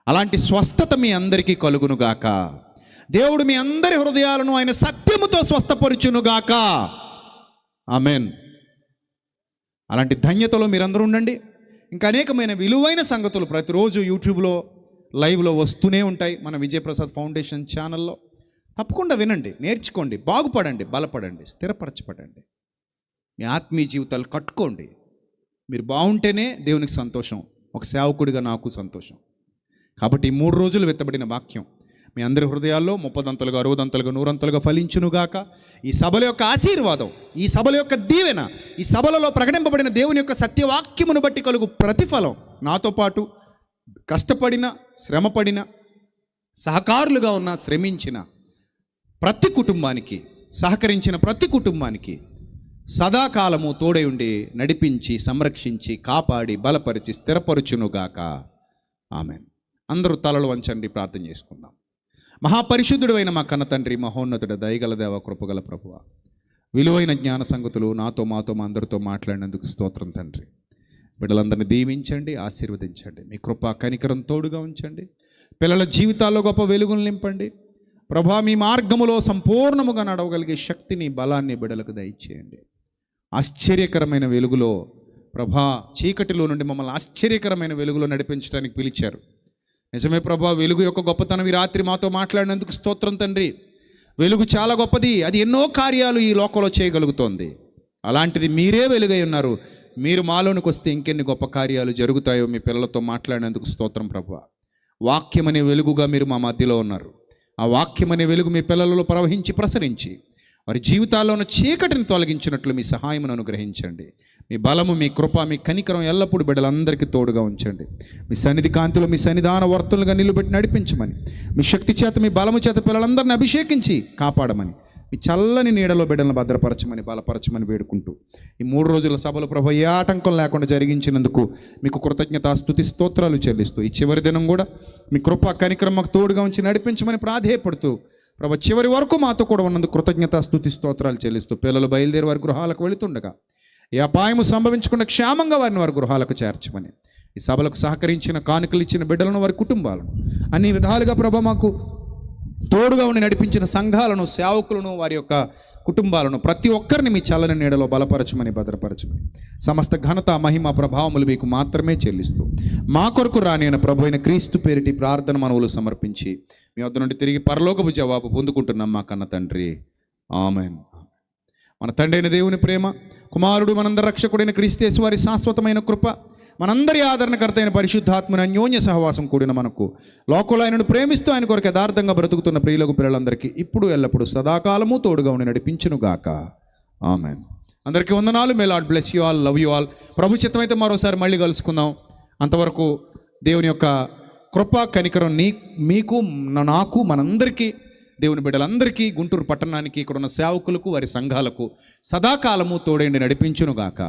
అలాంటి స్వస్థత మీ అందరికీ కలుగునుగాక. దేవుడు మీ అందరి హృదయాలను ఆయన సత్యముతో స్వస్థపరుచునుగాక. ఆమెన్. అలాంటి ధన్యతలో మీరందరూ ఉండండి. ఇంకా అనేకమైన విలువైన సంగతులు ప్రతిరోజు యూట్యూబ్లో లైవ్లో వస్తూనే ఉంటాయి. మన విజయప్రసాద్ ఫౌండేషన్ ఛానల్లో తప్పకుండా వినండి, నేర్చుకోండి, బాగుపడండి, బలపడండి, స్థిరపరచబడండి. మీ ఆత్మీయ జీవితాలు కట్టుకోండి. మీరు బాగుంటేనే దేవునికి సంతోషం, ఒక సేవకుడిగా నాకు సంతోషం. కాబట్టి ఈ 3 రోజులు వెత్తబడిన వాక్యం మీ అందరి హృదయాల్లో 30 60 100 ఫలించునుగాక. ఈ సభల యొక్క ఆశీర్వాదం, ఈ సభల యొక్క దీవెన, ఈ సభలలో ప్రకటింపబడిన దేవుని యొక్క సత్యవాక్యమును బట్టి కలుగు ప్రతిఫలం నాతో పాటు కష్టపడిన, శ్రమపడిన, సహకారులుగా ఉన్న, శ్రమించిన ప్రతి కుటుంబానికి, సహకరించిన ప్రతి కుటుంబానికి సదాకాలము తోడై ఉండి నడిపించి, సంరక్షించి, కాపాడి, బలపరిచి, స్థిరపరచునుగాక. ఆమెన్. అందరూ తలలు వంచండి, ప్రార్థన చేసుకుందాం. మహాపరిశుద్ధుడు అయిన మా కన్న తండ్రి, మహోన్నతుడ, దయగల దేవ, కృపగల ప్రభువ, విలువైన జ్ఞాన సంగతులు నాతో, మాతో, మా అందరితో మాట్లాడినందుకు స్తోత్రం తండ్రి. బిడ్డలందరినీ దీవించండి, ఆశీర్వదించండి. మీ కృప కనికరం తోడుగా ఉంచండి. పిల్లల జీవితాల్లో గొప్ప వెలుగులు నింపండి ప్రభా. మీ మార్గములో సంపూర్ణముగా నడవగలిగే శక్తిని, బలాన్ని బిడ్డలకు దయచేయండి. ఆశ్చర్యకరమైన వెలుగులో ప్రభా, చీకటిలో నుండి మమ్మల్ని ఆశ్చర్యకరమైన వెలుగులో నడిపించడానికి పిలిచారు. నిజమే ప్రభా, వెలుగు యొక్క గొప్పతనం ఈ రాత్రి మాతో మాట్లాడినందుకు స్తోత్రం తండ్రి. వెలుగు చాలా గొప్పది, అది ఎన్నో కార్యాలు ఈ లోకంలో చేయగలుగుతోంది. అలాంటిది మీరే వెలుగై ఉన్నారు. మీరు మాలోనికి వస్తే ఇంకెన్ని గొప్ప కార్యాలు జరుగుతాయో మీ పిల్లలతో మాట్లాడినందుకు స్తోత్రం ప్రభా. వాక్యం అనే వెలుగుగా మీరు మా మధ్యలో ఉన్నారు. ఆ వాక్యం అనే వెలుగు మీ పిల్లలలో ప్రవహించి, ప్రసరించి వారి జీవితాల్లో ఉన్న చీకటిని తొలగించినట్లు మీ సహాయమును అనుగ్రహించండి. మీ బలము, మీ కృప, మీ కనికరం ఎల్లప్పుడూ బిడ్డలందరికీ తోడుగా ఉంచండి. మీ సన్నిధి కాంతిలో మీ సన్నిధాన వర్తులుగా నిలబెట్టి నడిపించమని, మీ శక్తి చేత, మీ బలము చేత పిల్లలందరినీ అభిషేకించి కాపాడమని, మీ చల్లని నీడలో బిడ్డలను భద్రపరచమని, బలపరచమని వేడుకుంటూ ఈ 3 రోజుల సభలు ప్రభు ఏ ఆటంకం లేకుండా జరిగించినందుకు మీకు కృతజ్ఞత, స్తుతి, స్తోత్రాలు చెల్లిస్తూ ఈ చివరి దినం కూడా మీ కృప, కనికరం మాకు తోడుగా ఉంచి నడిపించమని ప్రాధేయపడుతూ ప్రభు చివరి వరకు మాతో కూడా ఉన్నందుకు కృతజ్ఞత, స్తుతి, స్తోత్రాలు చెల్లిస్తూ పిల్లలు బయలుదేరి వారి గృహాలకు వెళుతుండగా ఏ అపాయము సంభవించకుండా క్షేమంగా వారిని వారి గృహాలకు చేర్చమని, ఈ సభలకు సహకరించిన, కానుకలు ఇచ్చిన బిడ్డలను, వారి కుటుంబాలను అన్ని విధాలుగా ప్రభు మాకు తోడుగా ఉండి నడిపించిన సంఘాలను, సేవకులను, వారి యొక్క కుటుంబాలను ప్రతి ఒక్కరిని మీ చల్లని నీడలో బలపరచమని, భద్రపరచమని, సమస్త ఘనత, మహిమ, ప్రభావములు మీకు మాత్రమే చెల్లిస్తూ మా కొరకు రాని అయిన ప్రభు అయిన క్రీస్తు పేరిటి ప్రార్థన మనవులు సమర్పించి మీ వద్ద నుండి తిరిగి పరలోకపు జవాబు పొందుకుంటున్నాం మా కన్న తండ్రి. ఆమెన్. మన తండ్రి అయిన దేవుని ప్రేమ, కుమారుడు మనందరి రక్షకుడైన క్రీస్తు వారి శాశ్వతమైన కృప, మనందరి ఆదరణకర్త అయిన పరిశుద్ధాత్మని అన్యోన్య సహవాసం కూడిన మనకు, లోకంలో ఆయనను ప్రేమిస్తూ ఆయన కొరకు యథార్థంగా బ్రతుకుతున్న ప్రియులకు పిల్లలందరికీ ఇప్పుడు ఎల్లప్పుడూ సదాకాలము తోడుగా ఉండి నడిపించునుగాక. ఆమెన్. అందరికీ వందనాలు. May Lord bless you all, love you all. ప్రభు చిత్తమైతే మరోసారి మళ్ళీ కలుసుకుందాం. అంతవరకు దేవుని యొక్క కృప, కనికరం మీకు, నాకు, మనందరికీ, దేవుని బిడ్డలందరికీ, గుంటూరు పట్టణానికి, ఇక్కడ ఉన్న సేవకులకు, వారి సంఘాలకు సదాకాలము తోడేండి నడిపించునుగాక.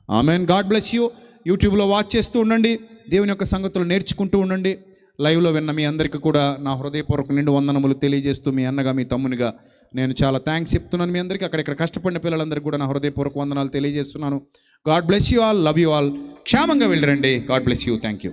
ఆమెన్. God bless you. యూట్యూబ్లో వాచ్ చేస్తూ ఉండండి, దేవుని యొక్క సంగతులు నేర్చుకుంటూ ఉండండి. లైవ్లో విన్న మీ అందరికీ కూడా నా హృదయపూర్వక నిండు వందనములు తెలియజేస్తూ, మీ అన్నగా, మీ తమ్మునిగా నేను చాలా థ్యాంక్స్ చెప్తున్నాను మీ అందరికీ. అక్కడిక్కడ కష్టపడిన పిల్లలందరికీ కూడా నా హృదయపూర్వక వందనాలు తెలియజేస్తున్నాను. God bless you all, love you all. క్షేమంగా వెళ్ళరండి. God bless you. Thank you.